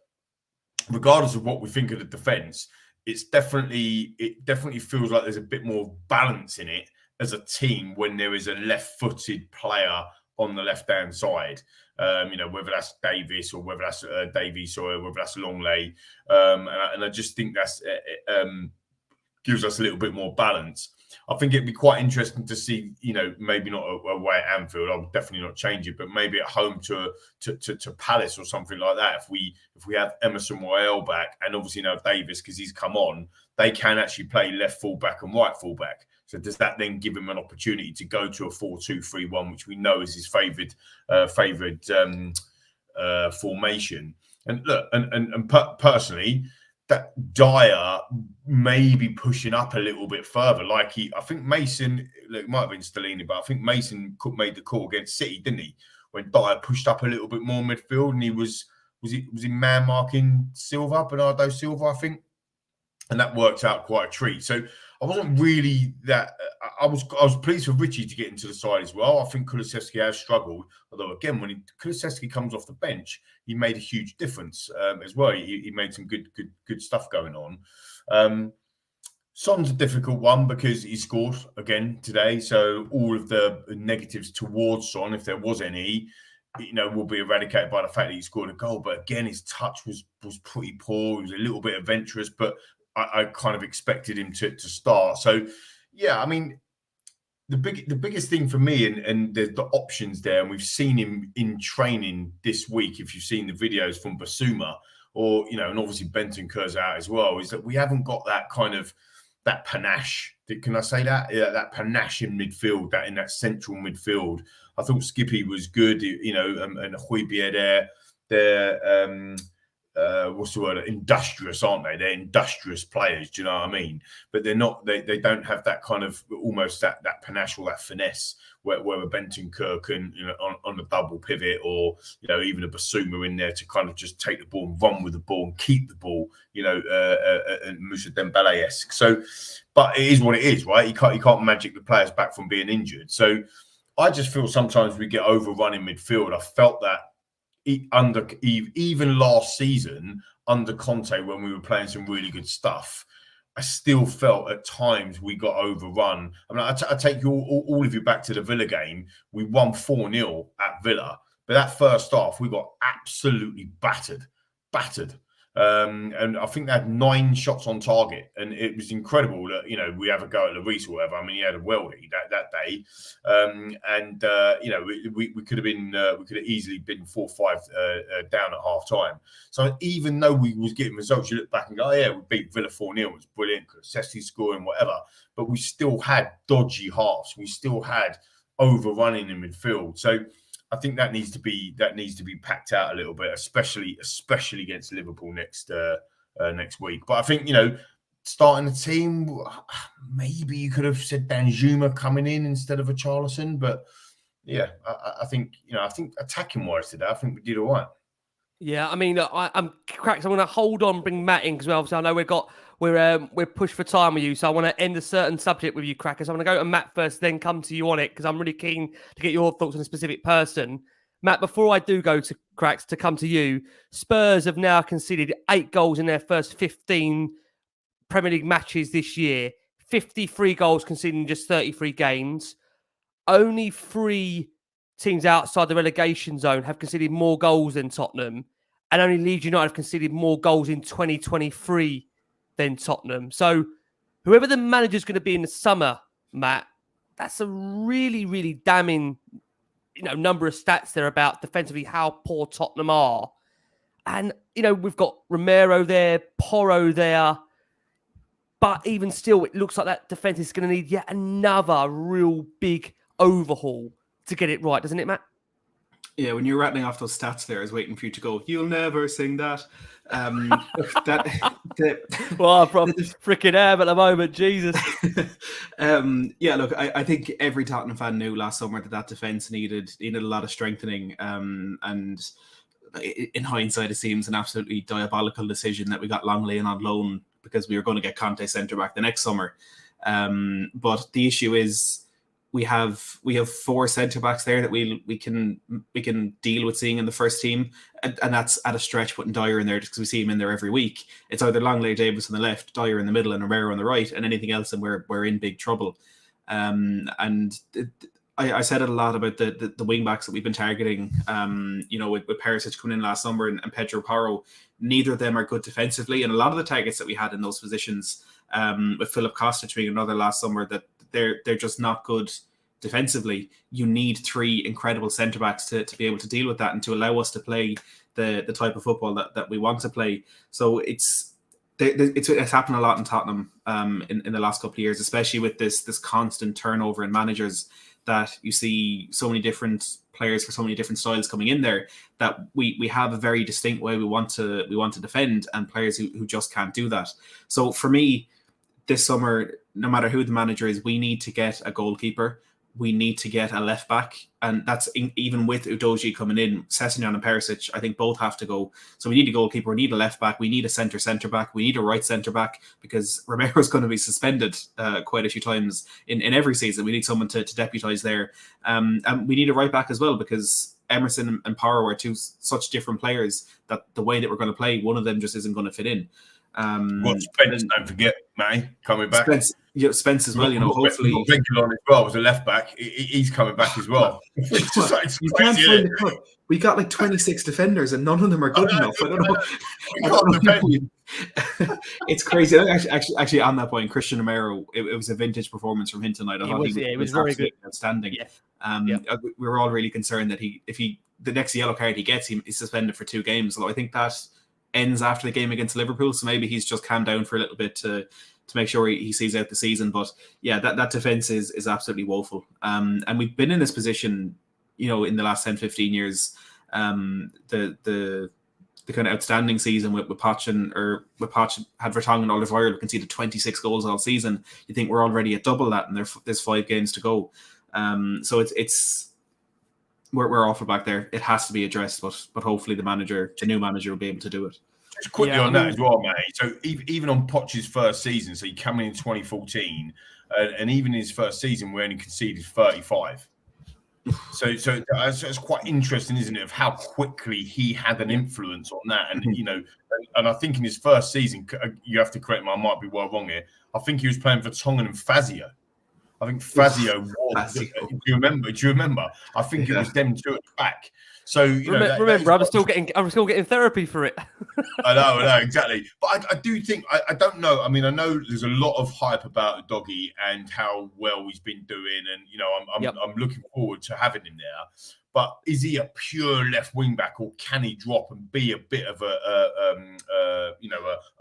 regardless of what we think of the defence, it definitely feels like there's a bit more balance in it as a team when there is a left-footed player on the left-hand side, whether that's Davis or whether that's Davies or whether that's Longley. And I just think that's gives us a little bit more balance. I think it'd be quite interesting to see, maybe not away at Anfield. I would definitely not change it, but maybe at home to Palace or something like that. If we have Emerson Royale back, and obviously now Davis, because he's come on, they can actually play left fullback and right fullback. So does that then give him an opportunity to go to a 4-2-3-1, which we know is his favoured formation? And look, and personally, that Dyer may be pushing up a little bit further. I think Mason, look, it might have been Stellini, but I think Mason made the call against City, didn't he? When Dyer pushed up a little bit more midfield, and he was he man marking Bernardo Silva, I think, and that worked out quite a treat. So I wasn't really that. I was pleased for Richie to get into the side as well. I think Kulusevski has struggled, although again, when Kulusevski comes off the bench, he made a huge difference as well. He made some good stuff going on. Son's a difficult one because he scored again today, so all of the negatives towards Son, if there was any, will be eradicated by the fact that he scored a goal. But again, his touch was pretty poor. He was a little bit adventurous, but I kind of expected him to start. So, yeah, I mean, the biggest thing for me, and there's the options there, and we've seen him in training this week. If you've seen the videos from Basuma, or and obviously Bentancur's out as well, is that we haven't got that kind of that panache. Can I say that? Yeah, that panache in midfield, in that central midfield. I thought Skippy was good, and Højbjerg they're what's the word? Industrious, aren't they? They're industrious players. Do you know what I mean? But they're not. They don't have that kind of almost that panache or that finesse where a Bentancur can, on a double pivot, or even a Basuma in there to kind of just take the ball and run with the ball and keep the ball. And Moussa Dembele-esque. So, but it is what it is, right? You can't magic the players back from being injured. So, I just feel sometimes we get overrun in midfield. I felt that even last season under Conte, when we were playing some really good stuff, I still felt at times we got overrun. I mean, I take you all of you back to the Villa game. We won 4-0 at Villa, but that first half we got absolutely battered. And I think they had 9 shots on target, and it was incredible that we have a go at Lloris or whatever. I mean, he had a weldy that day, we could have easily been 4-5 down at half time. So even though we was getting results, you look back and go, oh yeah, we beat Villa 4-0, it was brilliant, Sessi scoring, whatever. But we still had dodgy halves. We still had overrunning in midfield. So I think that needs to be packed out a little bit, especially against Liverpool next week. But I think starting the team, maybe you could have said Danjuma coming in instead of a Richarlison. But yeah, I think attacking wise today, I think we did all right. Yeah, I mean, I'm cracked. I'm going to hold on, bring Matt in, because obviously I know we're pushed for time with you, so I want to end a certain subject with you, Crackers. I'm going to go to Matt first, then come to you on it, because I'm really keen to get your thoughts on a specific person. Matt, before I do go to Cracks, to come to you, Spurs have now conceded 8 goals in their first 15 Premier League matches this year. 53 goals conceded in just 33 games. Only 3 teams outside the relegation zone have conceded more goals than Tottenham, and only Leeds United have conceded more goals in 2023 than Tottenham. So whoever the manager's going to be in the summer, Matt, that's a really, really damning number of stats there about defensively how poor Tottenham are. And, we've got Romero there, Porro there, but even still, it looks like that defence is going to need yet another real big overhaul to get it right, doesn't it, Matt? Yeah, when you're rattling off those stats there, I was waiting for you to go, you'll never sing that. Well, I'm from freaking air at the moment, Jesus. Yeah, look, I think every Tottenham fan knew last summer that defence needed a lot of strengthening. And in hindsight, it seems an absolutely diabolical decision that we got Longley in on loan, because we were going to get Conte centre-back the next summer. But the issue is, we have 4 centre-backs there that we can deal with seeing in the first team, and that's at a stretch putting Dyer in there just because we see him in there every week. It's either Longley, Davis on the left, Dyer in the middle, and Romero on the right, and anything else, and we're in big trouble. I said it a lot about the wing backs that we've been targeting. With Perisic coming in last summer and Pedro Porro, neither of them are good defensively, and a lot of the targets that we had in those positions, with Philip Kostic being another last summer, that they're just not good defensively. You need 3 incredible centre-backs to be able to deal with that and to allow us to play the type of football that we want to play. So it's happened a lot in Tottenham in the last couple of years, especially with this constant turnover in managers, that you see so many different players for so many different styles coming in there, that we have a very distinct way we want to defend, and players who just can't do that. So for me, this summer, no matter who the manager is, we need to get a goalkeeper. We need to get a left back, and that's even with Udogie coming in. Sessegnon and Perisic, I think, both have to go. So we need a goalkeeper, we need a left back, we need a centre back, we need a right centre back, because Romero's going to be suspended quite a few times in every season. We need someone to deputise there, and we need a right back as well, because Emerson and Porro are 2 such different players that the way that we're going to play, one of them just isn't going to fit in. Spence, don't forget. Matty coming back. Spence as well. Hopefully regular on as well as a left back. He's coming back as well. It's just like, it's you crazy, can't find the cut. We got like 26 defenders, and none of them are good enough. I don't know. We can't defend. It's crazy. Actually, on that point, Christian Romero, it was a vintage performance from him tonight. I thought he was very good, outstanding. Yeah. We were all really concerned that if the next yellow card he gets, he's suspended for 2 games. So I think that ends after the game against Liverpool. So maybe he's just calmed down for a little bit to make sure he sees out the season. But yeah, that defense is absolutely woeful. And we've been in this position, in the last 10, 15 years. The kind of outstanding season with Poch had Vertonghen and Alderweireld conceded 26 goals all season. You think we're already at double that, and there's 5 games to go. So we're awful back there. It has to be addressed, but hopefully the new manager will be able to do it. Just quickly on that as well, mate. So even on Poch's first season, so he came in 2014, and even in his first season, we only conceded 35. So it's quite interesting, isn't it, of how quickly he had an influence on that. And, and I think in his first season, you have to correct me, I might be well wrong here, I think he was playing for Tongan and Fazio. I think Fazio was. Do you remember? I think it was them 2 at the back. So remember, I'm still getting therapy for it. I know, exactly. But I do think I don't know. I mean, I know there's a lot of hype about the doggy and how well he's been doing, and I'm looking forward to having him there. But is he a pure left wing back, or can he drop and be a bit of a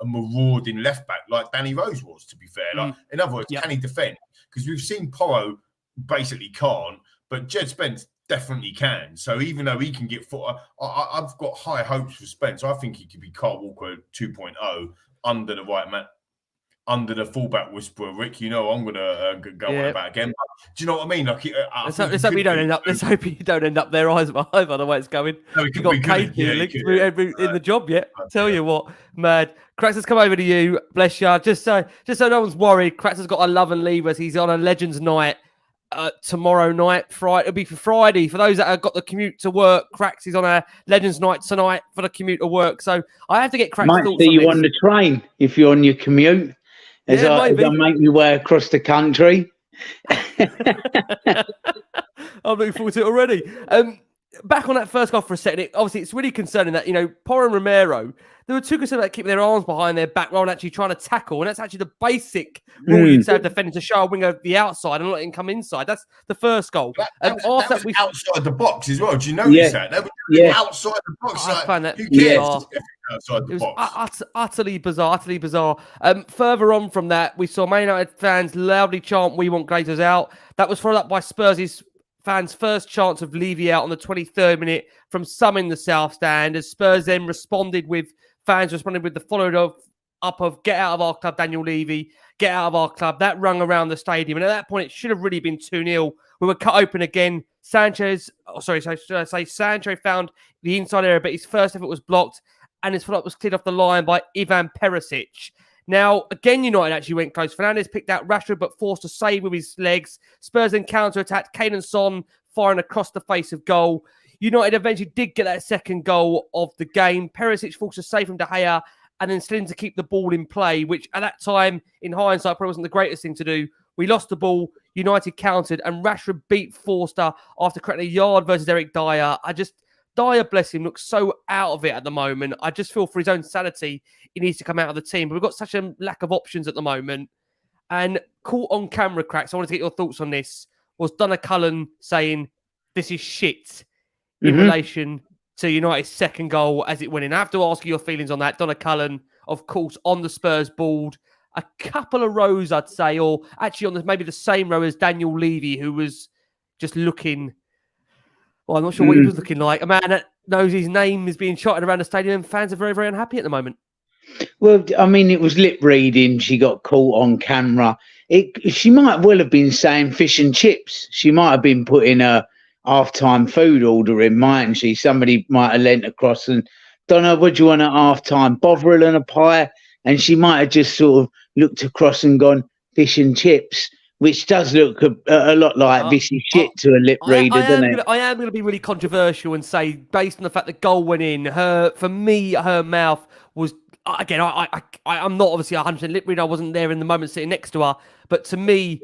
marauding left back like Danny Rose was? To be fair, in other words, can he defend? Because we've seen Porro basically can't, but Jed Spence definitely can. So even though he can get foot, I've got high hopes for Spence. I think he could be Carl Walker 2.0 under the right man, under the fullback whisperer. Rick, I'm going to go on about again. But do you know what I mean? Like, let's hope you don't end up. Let's hope you don't end up there either. The way it's going, no, you got Kate here in the job yet. Tell you what, mad. Cracks has come over to you. Bless you. Just so no one's worried. Cracks has got a love and leave us. He's on a Legends night. Tomorrow night, Friday. It'll be for Friday. For those that have got the commute to work, Cracks is on a Legends night tonight for the commute to work. So I have to get Cracks' might thoughts see on you this. on the train if you're on your commute. As I make your way across the country. I'm looking forward to it already. Back on that first goal for a second, obviously it's really concerning that, Porro and Romero, they were too concerned about keeping their arms behind their back rather than actually trying to tackle. And that's actually the basic rule you'd say defending to show a winger the outside and not let him come inside. That's the first goal. That was outside the box as well. Do you notice that? They were outside the box. I find that who cares? Outside the box. Utterly bizarre. Further on from that, we saw Man United fans loudly chant, "We want Glazers out." That was followed up by Spurs' fans' first chance of Levy out on the 23rd minute from some in the South Stand, as Spurs then responded with the follow up of "Get out of our club, Daniel Levy, get out of our club." That rung around the stadium, and at that point it should have really been 2-0. We were cut open again. Sancho found the inside area, but his first effort was blocked, and his follow-up was cleared off the line by Ivan Perisic. Now, again, United actually went close. Fernandes picked out Rashford, but forced to save with his legs. Spurs then counter-attacked. Kane and Son firing across the face of goal. United eventually did get that second goal of the game. Perisic forced to save from De Gea, and then Slim to keep the ball in play, which at that time, in hindsight, probably wasn't the greatest thing to do. We lost the ball. United countered, and Rashford beat Forster after correcting a yard versus Eric Dyer. Dyer, bless him, looks so out of it at the moment. I just feel for his own sanity, he needs to come out of the team. But we've got such a lack of options at the moment. And caught on camera, Cracks, I wanted to get your thoughts on this, was Donna Cullen saying, "This is shit," in relation to United's second goal as it went in. I have to ask you your feelings on that. Donna Cullen, of course, on the Spurs board, a couple of rows, I'd say, or actually on maybe the same row as Daniel Levy, who was just looking... Well, I'm not sure what he was looking like. A man that knows his name is being shouted around the stadium, and fans are very, very unhappy at the moment. Well, I mean, it was lip reading. She got caught on camera. She might well have been saying fish and chips. She might have been putting a half-time food order in, mightn't she? Somebody might have leant across and, "Donna, what do you want at half-time? Bovril and a pie?" And she might have just sort of looked across and gone, "Fish and chips," which does look a lot like this is shit to a lip reader, doesn't it? I am going to be really controversial and say, based on the fact the goal went in, her mouth was again, I'm not obviously 100% lip read. I wasn't there in the moment sitting next to her, but to me,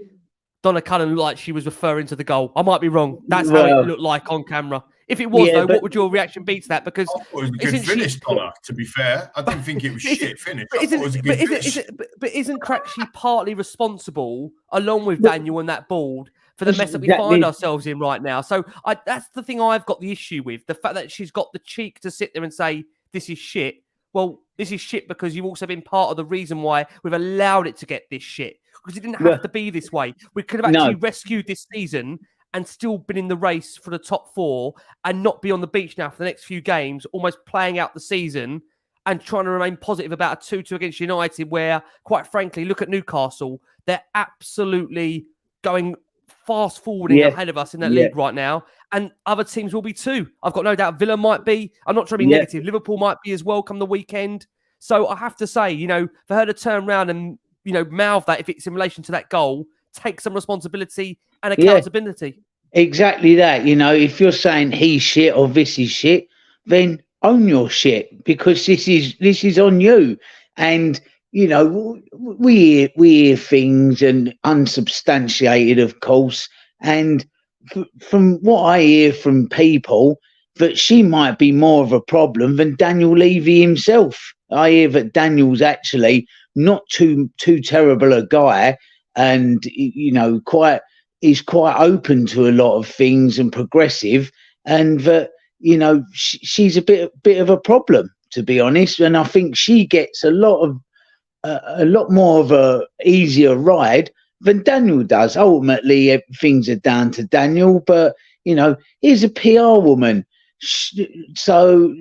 Donna Cullen looked like she was referring to the goal. I might be wrong. That's how it looked like on camera. If it was, though, what would your reaction be to that? Because I thought it was a good finish, Donna, to be fair. I didn't think it was shit finish. I thought it was a good finish. But isn't Cracknell partly responsible, along with Daniel and that board, for the mess that we find ourselves in right now? So that's the thing I've got the issue with. The fact that she's got the cheek to sit there and say, this is shit. Well, this is shit because you've also been part of the reason why we've allowed it to get this shit. Because it didn't have to be this way. We could have actually rescued this season and still been in the race for the top 4 and not be on the beach now for the next few games, almost playing out the season and trying to remain positive about a 2-2 against United where, quite frankly, look at Newcastle. They're absolutely going fast forwarding ahead of us in that league right now. And other teams will be too. I've got no doubt Villa might be. I'm not trying to be negative. Liverpool might be as well come the weekend. So I have to say, for her to turn around and, mouth that if it's in relation to that goal, take some responsibility and accountability. Exactly that. If you're saying he's shit or this is shit, then own your shit because this is on you. And we hear things and unsubstantiated, of course. And from what I hear from people, that she might be more of a problem than Daniel Levy himself. I hear that Daniel's actually not too terrible a guy, and he's quite open to a lot of things and progressive, and that she's a bit of a problem, to be honest. And I think she gets a lot more of a easier ride than Daniel does. Ultimately, things are down to Daniel, but here's a PR woman. So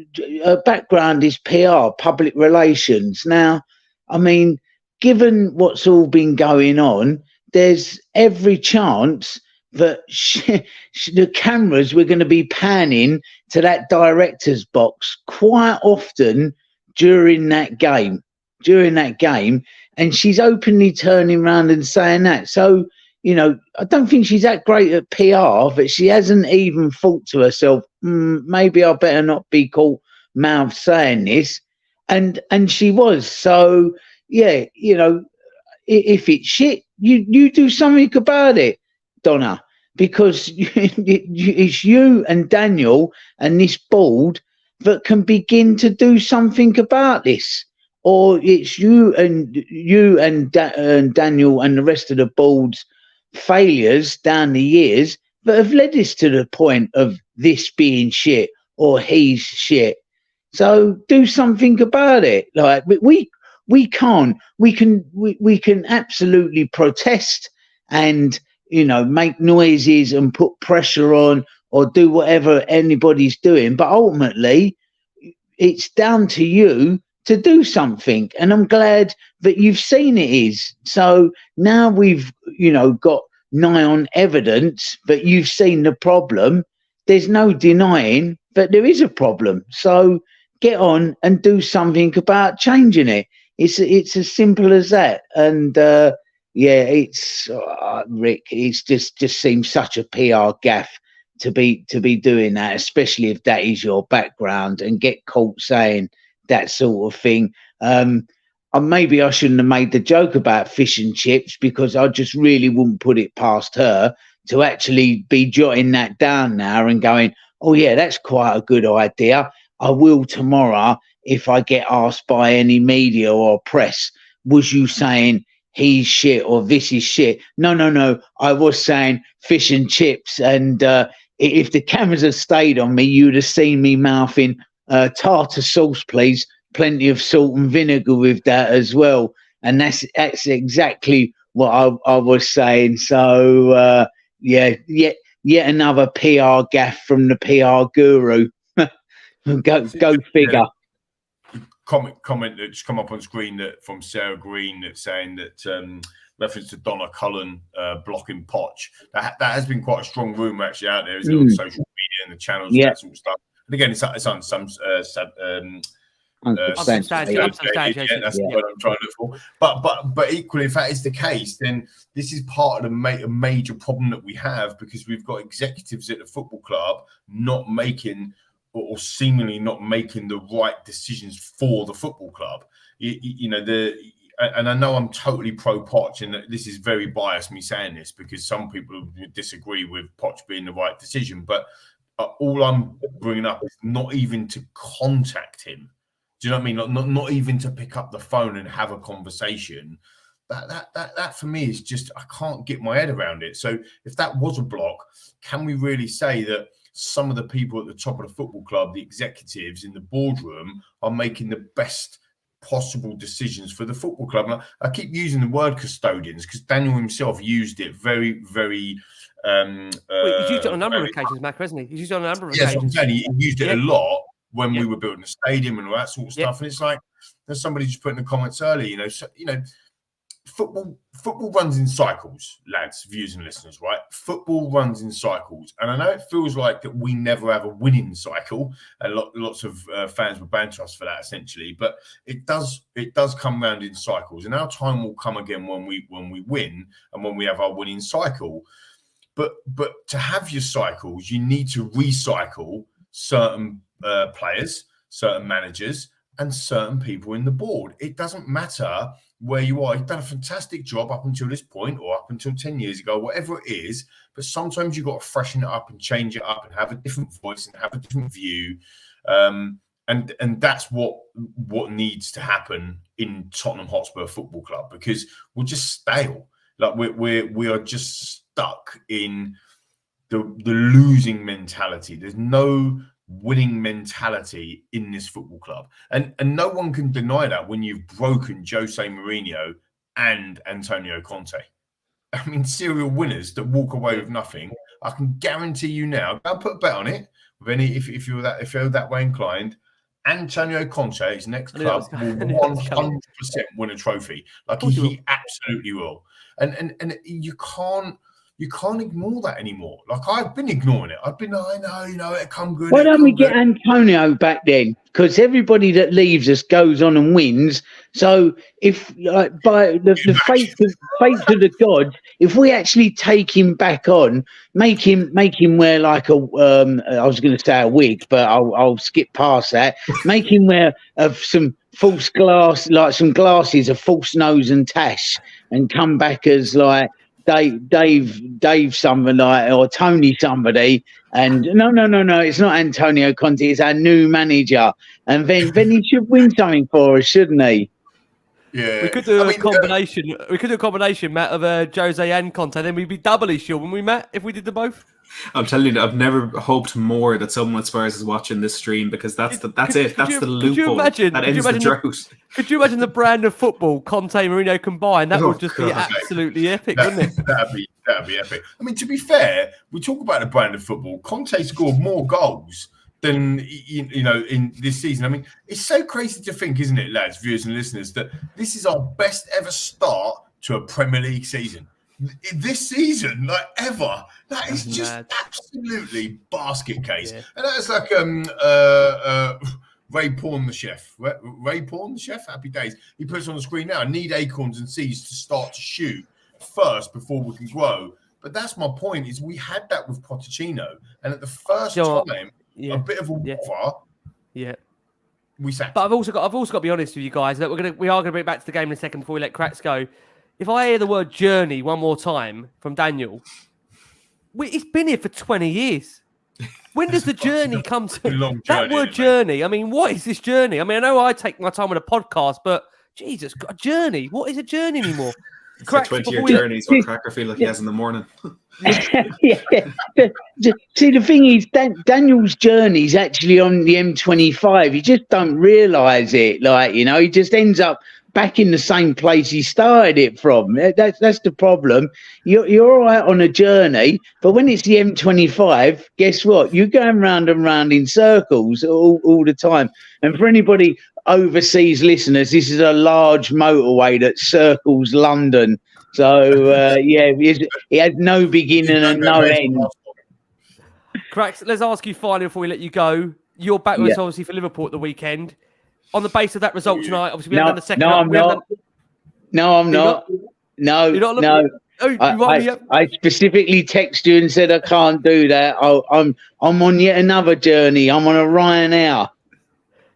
her background is PR, public relations. Now, I mean, given what's all been going on, there's every chance that the cameras were going to be panning to that director's box quite often during that game. And she's openly turning around and saying that. So, I don't think she's that great at PR, but she hasn't even thought to herself, maybe I better not be caught mouth saying this. And she was. So, if it's shit, you do something about it, Donna, because it's you and Daniel and this board that can begin to do something about this. Or it's you and Daniel and the rest of the board's failures down the years that have led us to the point of this being shit or he's shit. So do something about it. Like we can absolutely protest and make noises and put pressure on or do whatever anybody's doing, but ultimately it's down to you to do something. And I'm glad that you've seen it is. So now we've, got nigh on evidence that you've seen the problem. There's no denying that there is a problem. So get on and do something about changing it. It's as simple as that. And it's Rick, it's just seems such a PR gaff to be doing that, especially if that is your background, and get caught saying that sort of thing. Maybe I shouldn't have made the joke about fish and chips, because I just really wouldn't put it past her to actually be jotting that down now and going, oh yeah, that's quite a good idea. I will tomorrow if I get asked by any media or press, was you saying he's shit or this is shit? No. I was saying fish and chips. And if the cameras had stayed on me, you'd have seen me mouthing tartar sauce, please. Plenty of salt and vinegar with that as well. And that's exactly what I was saying. So, yet another PR gaff from the PR guru. Go figure. Comment that's come up on screen that from Sarah Green that's saying that reference to Donna Cullen blocking Poch. That has been quite a strong rumour actually out there, isn't it, on social media and the channels and that sort of stuff. And again, it's on some unsubstantiated. Yeah, that's what I'm trying to look for. But equally, if that is the case, then this is part of the major problem that we have, because we've got executives at the football club not making or seemingly not making the right decisions for the football club. And I know I'm totally pro Poch, and this is very biased me saying this because some people disagree with Poch being the right decision. But all I'm bringing up is not even to contact him. Do you know what I mean? Not even to pick up the phone and have a conversation. That for me is just, I can't get my head around it. So if that was a block, can we really say that some of the people at the top of the football club, the executives in the boardroom, are making the best possible decisions for the football club? And I keep using the word custodians because Daniel himself used it very, very. He's used it on a number of occasions, Mac, hasn't he? He's used it on a number of occasions. Yes, he used it a lot when we were building a stadium and all that sort of stuff. And it's like, there's somebody just put in the comments earlier, football runs in cycles, lads, viewers and listeners, right? Football runs in cycles. And I know it feels like that we never have a winning cycle, and lots of fans will banter us for that essentially, but it does come round in cycles, and our time will come again when we win and when we have our winning cycle. But to have your cycles, you need to recycle certain players, certain managers, and certain people in the board. It doesn't matter where you are. You've done a fantastic job up until this point, or up until 10 years ago, whatever it is. But sometimes you've got to freshen it up and change it up and have a different voice and have a different view. And that's what needs to happen in Tottenham Hotspur Football Club, because we're just stale. Like we are just stuck in the losing mentality. There's no winning mentality in this football club, and no one can deny that when you've broken Jose Mourinho and Antonio Conte. I mean, serial winners that walk away with nothing. I can guarantee you now, I'll put a bet on it with any, if you're that way inclined, Antonio Conte, his next club, will 100% win a trophy. Like he absolutely will. And you can't ignore that anymore. Like, I've been ignoring it. I know, it come good. Why don't we get Antonio back then? Because everybody that leaves us goes on and wins. So if, by the fate of the gods, if we actually take him back on, make him wear like I was going to say a wig, but I'll skip past that. Make him wear some false glass, like some glasses, a false nose and tash, and come back as like Dave somebody, or Tony somebody, and no, it's not Antonio Conte, it's our new manager, and then he should win something for us, shouldn't he? Yeah, we could do a combination. We could do a combination, Matt, of Jose and Conte. Then we'd be doubly sure, wouldn't we, Matt, if we did them both? I'm telling you, I've never hoped more that someone at Spurs is watching this stream, because that's the loophole. That ends the drought. Could you imagine the brand of football Conte and Mourinho combined? That would just be absolutely epic, wouldn't it? That'd be epic. I mean, to be fair, we talk about the brand of football. Conte scored more goals than in this season. I mean, it's so crazy to think, isn't it, lads, viewers and listeners, that this is our best ever start to a Premier League season. This season, like ever, that is just absolutely basket case. Yeah. And that's like Ray Pawn, the chef. Ray Pawn, the chef. Happy days. He puts on the screen now. I need acorns and seeds to start to shoot first before we can grow. But that's my point. Is we had that with Pochettino, and at the first time, a bit of a waffle. Yeah. We sacked. But I've also got to be honest with you guys that we are gonna bring it back to the game in a second before we let Cracks go. If I hear the word journey one more time from Daniel, it's been here for 20 years. When does the journey come to that word journey? I mean, what is this journey? I mean, I know I take my time with a podcast, but Jesus, a journey. What is a journey anymore? It's a 20-year journey is what Cracker feel like he has in the morning. See, the thing is, Daniel's journey is actually on the M25. You just don't realise it. He just ends up back in the same place he started it from. That's the problem. You're all right on a journey, but when it's the M25, guess what? You're going round and round in circles all the time. And for anybody overseas listeners, this is a large motorway that circles London. So, it has no beginning and no end. Cracks, let's ask you finally before we let you go. You're back with us, obviously, for Liverpool at the weekend. On the basis of that result tonight, obviously, we haven't done the second. No, I'm not. No, Oh, you might be, I specifically texted you and said I can't do that. I'm on yet another journey. I'm on a Ryanair.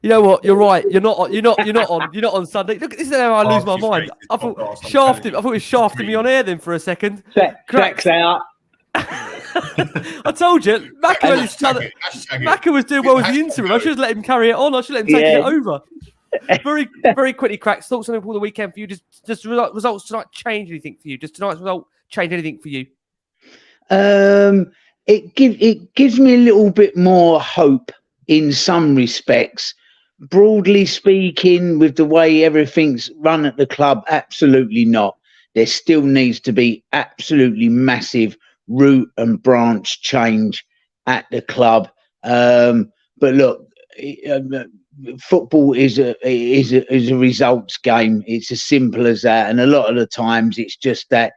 You know what? You're right. You're not on Sunday. Look, this is how I lose my mind. I thought shafted. I thought he was shafting me on air then for a second. Cracks out. I told you, Macca was doing well with the interim. I should have let him carry it on. I should let him take it over. Very, very quickly, Cracks. Thoughts on Liverpool the weekend for you? Just results tonight change anything for you? Does tonight's result change anything for you? It gives me a little bit more hope in some respects. Broadly speaking, with the way everything's run at the club, absolutely not. There still needs to be absolutely massive root and branch change at the club. But look, football is a results game. It's as simple as that. And a lot of the times it's just that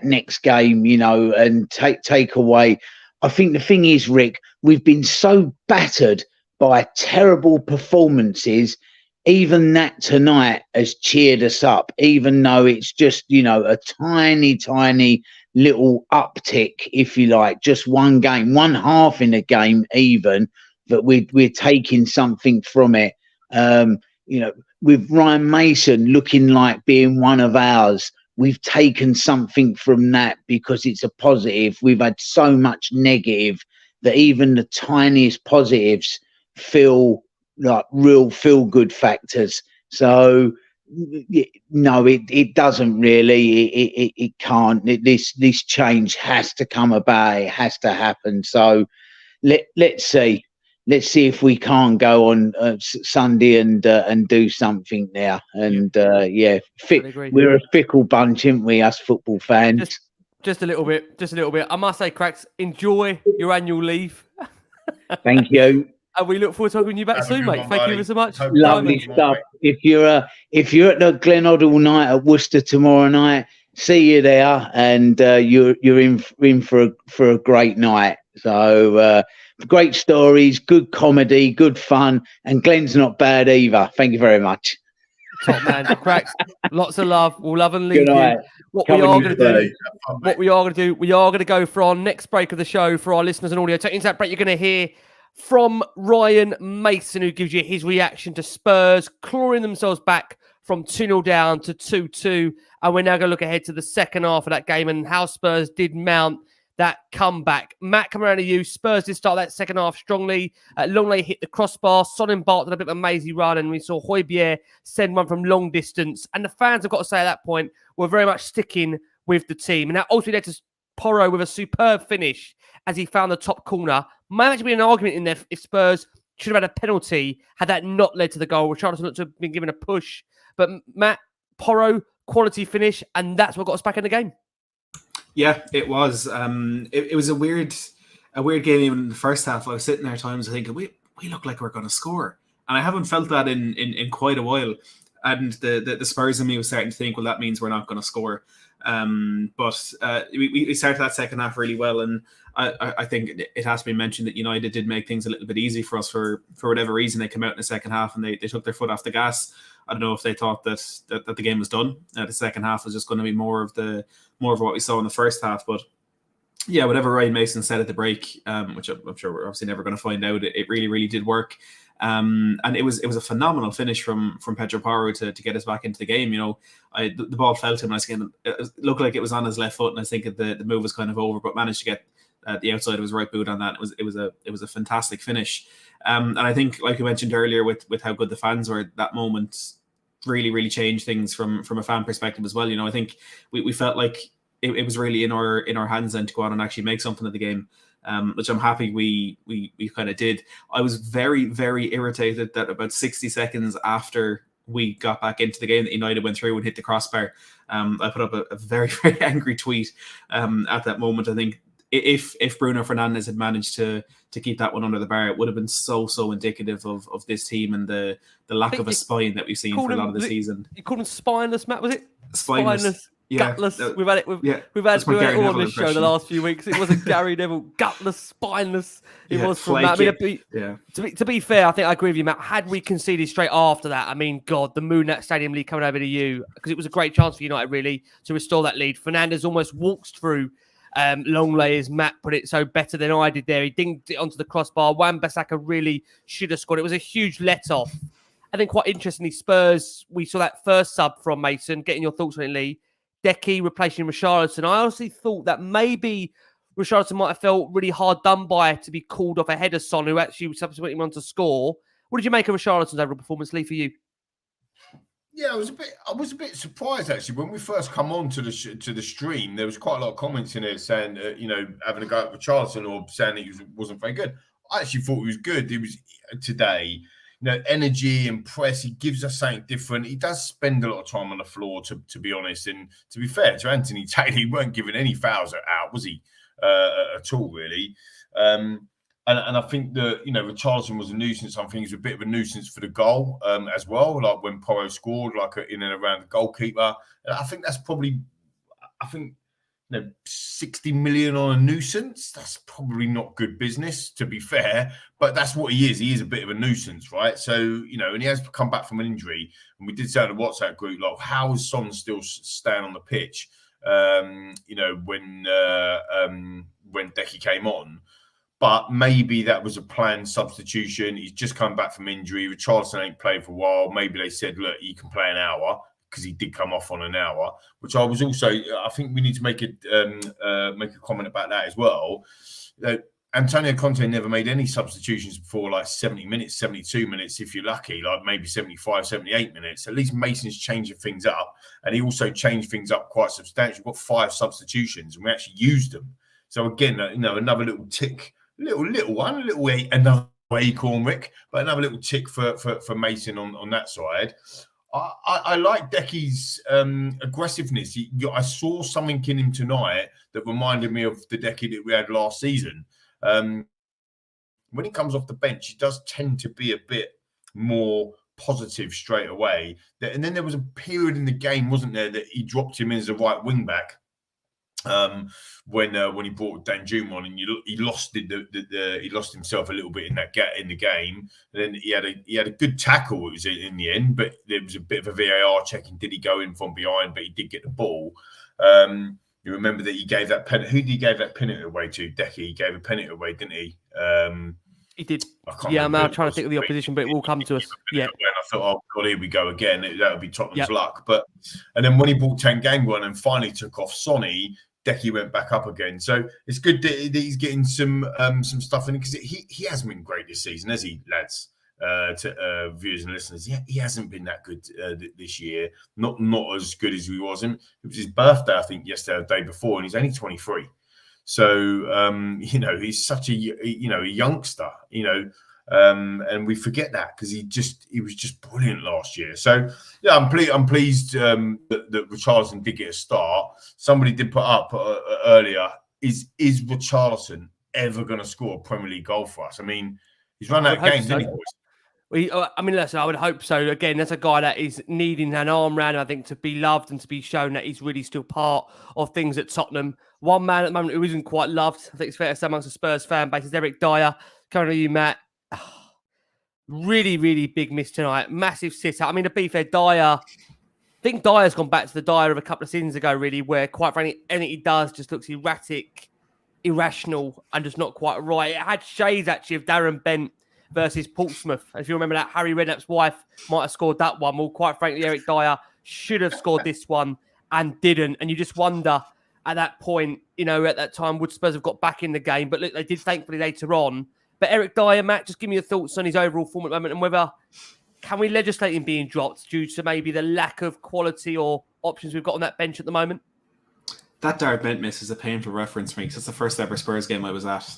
next game, and take away. I think the thing is, Rick, we've been so battered by terrible performances. Even that tonight has cheered us up, even though it's just, a tiny little uptick, if you like, just one game, one half in a game even, that we're taking something from it. With Ryan Mason looking like being one of ours, we've taken something from that because it's a positive. We've had so much negative that even the tiniest positives feel like real feel-good factors. So no, it doesn't really. It can't. This change has to come about. It has to happen. So let's see. Let's see if we can't go on Sunday and do something now. And we're a fickle bunch, aren't we? Us football fans. Just a little bit. I must say, Cracks, enjoy your annual leave. Thank you. And we look forward to having you back soon, mate. Thank you so much. Lovely stuff. If you're at the Glenodle night at Worcester tomorrow night, see you there, and you're in for a great night. So great stories, good comedy, good fun, and Glenn's not bad either. Thank you very much. Top man, Cracks. Lots of love. We'll love and leave you. What we are going to do, we are going to go for our next break of the show for our listeners and audio. Taking that break, you're going to hear from Ryan Mason, who gives you his reaction to Spurs clawing themselves back from 2-0 down to 2-2. And we're now going to look ahead to the second half of that game and how Spurs did mount that comeback. Matt, come around to you. Spurs did start that second half strongly. Longley hit the crossbar. Sonnen Bart did a bit of a mazy run, and we saw Højbjerg send one from long distance. And the fans, I've got to say at that point, were very much sticking with the team. And that ultimately led to Porro with a superb finish as he found the top corner. Might actually be an argument in there if Spurs should have had a penalty had that not led to the goal. Richarlison looked to have been given a push. But Matt, Porro, quality finish, and that's what got us back in the game. Yeah, it was. It was a weird game even in the first half. I was sitting there at times thinking, we look like we're going to score. And I haven't felt that in quite a while. And the Spurs in me was starting to think, well, that means we're not going to score. But we started that second half really well, and I think it has to be mentioned that United did make things a little bit easy for us for whatever reason. They came out in the second half and they took their foot off the gas. I don't know if they thought that the game was done. The second half was just going to be more of what we saw in the first half. But yeah, whatever Ryan Mason said at the break, which I'm sure we're obviously never going to find out, it really, really did work. And it was a phenomenal finish from Pedro Porro to get us back into the game. The ball fell to him, and it looked like it was on his left foot, and I think the move was kind of over, but managed to get the outside of his right boot on that. It was a fantastic finish. And I think, like we mentioned earlier, with how good the fans were at that moment, really, really changed things from a fan perspective as well. I think we felt like it was really in our hands then to go on and actually make something of the game. Which I'm happy we kind of did. I was very, very irritated that about 60 seconds after we got back into the game that United went through and hit the crossbar. I put up a very, very angry tweet at that moment. I think if Bruno Fernandes had managed to keep that one under the bar, it would have been so indicative of this team and the lack of a spine that we've seen for a lot of the season. You called him spineless, Matt, was it? Spineless. gutless. We've had it. We've had that's my it Gary all on Neville this show the impression. last few weeks. It wasn't Gary Neville, gutless, spineless. It was from Matt. I mean, to be fair, I think I agree with you, Matt. Had we conceded straight after that, I mean, God, the moon that Stadium lead coming over to you, because it was a great chance for United really to restore that lead. Fernandes almost walks through Longley, as Matt put it, so better than I did there. He didn't get onto the crossbar. Wan-Bissaka really should have scored. It was a huge let-off. I think quite interestingly, Spurs, we saw that first sub from Mason. Getting your thoughts on it, Lee. Decky replacing Richarlison. I honestly thought that maybe Richarlison might have felt really hard done by to be called off ahead of Son, who actually subsequently went on to score. What did you make of Richarlison's overall performance, Lee, for you? Yeah, I was a bit surprised actually when we first come on to the stream. There was quite a lot of comments in it saying, having a go at Richarlison or saying that he wasn't very good. I actually thought he was good. He was today. Energy and press. He gives us something different. He does spend a lot of time on the floor, to be honest. And to be fair to Anthony Taylor, he weren't giving any fouls out, was he? At all, really. And I think that Richarlison was a nuisance. I think he was a bit of a nuisance for the goal as well. Like when Porro scored, like in and around the goalkeeper. I think that's probably. 60 million on a nuisance, that's probably not good business, to be fair, but that's what he is. He is a bit of a nuisance, right? So, and he has come back from an injury, and we did say in the WhatsApp group, like, how is Son still staying on the pitch, when Decky came on? But maybe that was a planned substitution. He's just come back from injury. Richarlison ain't played for a while. Maybe they said, look, he can play an hour, because he did come off on an hour, which I was also. I think we need to make a comment about that as well. Antonio Conte never made any substitutions before like 70 minutes, 72 minutes, if you're lucky, like maybe 75, 78 minutes. At least Mason's changing things up, and he also changed things up quite substantially. We've got 5 substitutions, and we actually used them. So again, another little tick, little one, another acorn, Rick, but another little tick for Mason on that side. I like Decky's aggressiveness. I saw something in him tonight that reminded me of the Decky that we had last season. When he comes off the bench, he does tend to be a bit more positive straight away. And then there was a period in the game, wasn't there, that he dropped him in as a right wing back when he brought Danjuma on, and he lost he lost himself a little bit in the game. And then he had a good tackle. It was in the end, but there was a bit of a VAR checking. Did he go in from behind? But he did get the ball. You remember that he gave that penalty. Who did he give that penalty away to? Decky. He gave a penalty away, didn't he? He did. Yeah, I'm now trying to think of the opposition, but it will come to us. Yeah. And I thought, oh God, here we go again. That would be Tottenham's luck. And then when he brought Tanganga and finally took off Sonny, Decky went back up again. So it's good that he's getting some stuff in, because he hasn't been great this season, has he, lads? To viewers and listeners, he hasn't been that good this year. Not as good as he was. It was his birthday, I think, yesterday or the day before, and he's only 23. So he's such a youngster, and we forget that because he was just brilliant last year. So yeah, I'm pleased that Richarlison did get a start. Somebody did put up earlier: is Richarlison ever going to score a Premier League goal for us? I mean, he's run out of games, didn't he, boys? Listen, I would hope so. Again, that's a guy that is needing an arm round, I think, to be loved and to be shown that he's really still part of things at Tottenham. One man at the moment who isn't quite loved, I think it's fair to say, amongst the Spurs fan base, is Eric Dyer. Currently, you, Matt. Really, really big miss tonight. Massive sit-out. I mean, to be fair, Dyer, I think Dyer's gone back to the Dyer of a couple of seasons ago, really, where, quite frankly, anything he does just looks erratic, irrational, and just not quite right. It had shades, actually, of Darren Bent versus Portsmouth. If you remember that, Harry Redknapp's wife might have scored that one. Well, quite frankly, Eric Dyer should have scored this one and didn't. And you just wonder at that point, at that time, would Spurs have got back in the game? But look, they did, thankfully, later on. But Eric Dyer, Matt, just give me your thoughts on his overall form at the moment, and whether can we legislate him being dropped due to maybe the lack of quality or options we've got on that bench at the moment? That Darren Bent miss is a painful reference for me, because it's the first ever Spurs game I was at.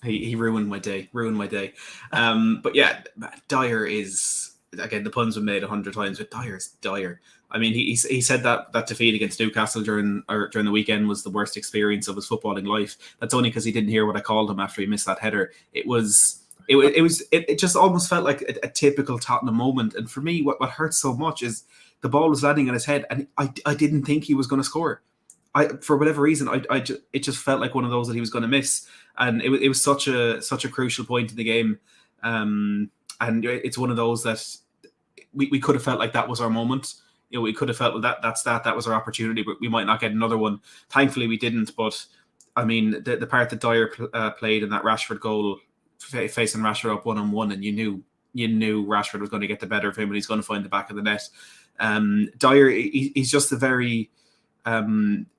He ruined my day. But yeah, Dyer is, again, the puns were made 100 times, but Dyer's Dyer. I mean, he said that defeat against Newcastle during the weekend was the worst experience of his footballing life. That's only because he didn't hear what I called him after he missed that header. It was It just almost felt like a typical Tottenham moment. And for me, what hurts so much is the ball was landing on his head, and I didn't think he was going to score. For whatever reason, it just felt like one of those that he was going to miss, and it was such a crucial point in the game, and it's one of those that we could have felt like that was our moment. We could have felt that was our opportunity, but we might not get another one. Thankfully, we didn't. But I mean, the part that Dyer played in that Rashford goal, facing Rashford up 1-on-1, and you knew Rashford was going to get the better of him, and he's going to find the back of the net. Dyer, he's just a very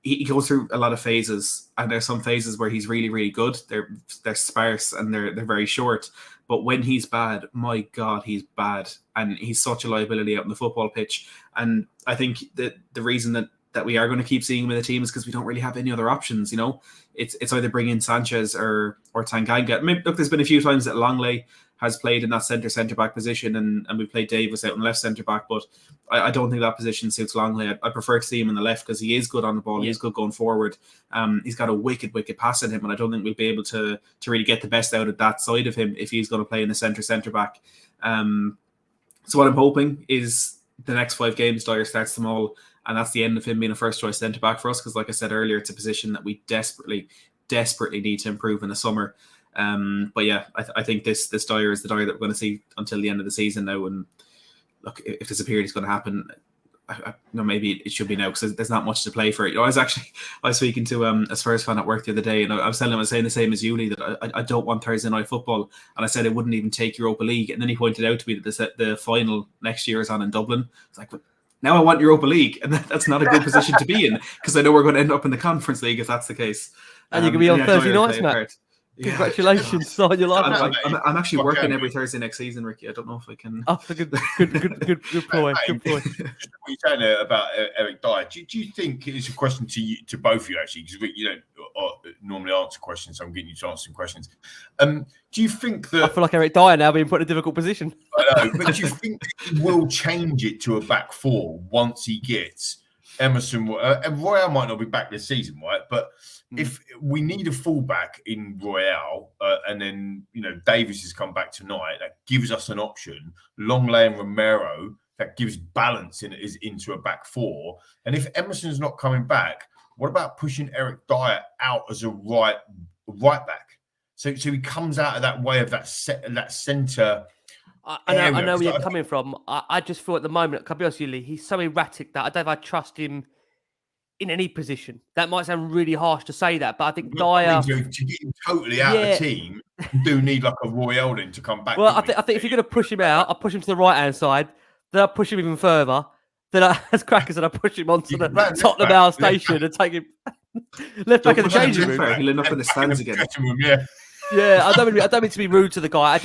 he goes through a lot of phases, and there's some phases where he's really, really good. They're sparse and they're very short. But when he's bad, my God, he's bad, and he's such a liability out on the football pitch. And I think that the reason that we are going to keep seeing him in the team is because we don't really have any other options. It's either bring in Sanchez or Tanganga. I mean, look, there's been a few times that Longley has played in that centre back position, and we played Davis out in left centre back, but I don't think that position suits Longley. I prefer to see him on the left because he is good on the ball. He is good going forward. He's got a wicked pass in him, and I don't think we'll be able to really get the best out of that side of him if he's going to play in the centre back. So what I'm hoping is the next 5 games, Dyer starts them all, and that's the end of him being a first choice centre back for us, because like I said earlier, it's a position that we desperately need to improve in the summer. But yeah, I think this Dyer is the Dyer that we're going to see until the end of the season now. And look, if there's a period it's going to happen, maybe it should be now, because there's not much to play for it. I was speaking to a Spurs fan at work the other day, and I was saying the same as you, Lee, that I don't want Thursday night football, and I said it wouldn't even take Europa League. And then he pointed out to me that the final next year is on in Dublin. It's like, now I want Europa League, and that's not a good position to be in, because I know we're going to end up in the Conference League if that's the case. And you can be on Thursday nights, Matt. Congratulations on your life. I'm actually working every Thursday next season, Ricky. I don't know if I can. Oh, good point. Good point. What you're saying there about Eric Dyer, do you think it's a question to both of you, actually, because we normally answer questions, so I'm getting you to answer some questions. Do you think that... I feel like Eric Dyer now being put in a difficult position. I know, but do you think he will change it to a back 4 once he gets Emerson? And Royale might not be back this season, right? But if we need a fullback in Royale, and then Davis has come back tonight, that gives us an option. Longley and Romero, that gives balance into a back 4. And if Emerson's not coming back, what about pushing Eric Dyer out as a right back? So he comes out of that way of that centre. I know where you're coming from. I just feel at the moment, can I be honest with you, Lee, he's so erratic that I don't know if I trust him in any position. That might sound really harsh to say that, but I think Dyer... To get him totally out of the team, you do need like a Roy Eldon to come back. Well, I think if you're going to push him out, I'll push him to the right-hand side, then I'll push him even further, then as Crackers said, I'll push him onto the Tottenham Hour station and take him left back in the changing room. He'll end up in the stands again. Yeah, I don't mean to be rude to the guy. I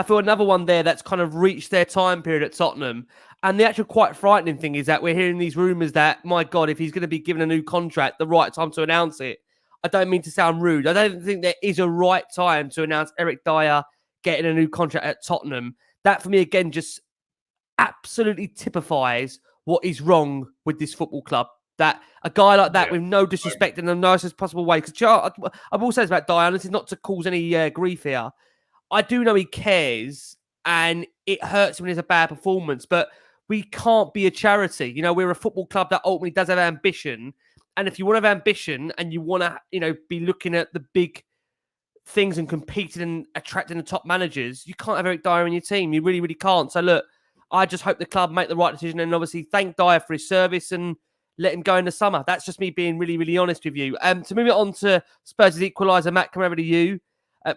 feel another one there that's kind of reached their time period at Tottenham. And the actual quite frightening thing is that we're hearing these rumours that, my God, if he's going to be given a new contract, the right time to announce it. I don't mean to sound rude. I don't think there is a right time to announce Eric Dyer getting a new contract at Tottenham. That, for me, again, just absolutely typifies what is wrong with this football club. That a guy like that, with no disrespect in the nicest possible way, because I've also said about Dyer, and this is not to cause any grief here. I do know he cares, and it hurts when it's a bad performance, but we can't be a charity. We're a football club that ultimately does have ambition, and if you want to have ambition and you want to, be looking at the big things and competing and attracting the top managers, you can't have Eric Dyer in your team. You really, really can't. So look, I just hope the club make the right decision, and obviously thank Dyer for his service and let him go in the summer. That's just me being really, really honest with you. To move it on to Spurs' equaliser, Matt, come over to you.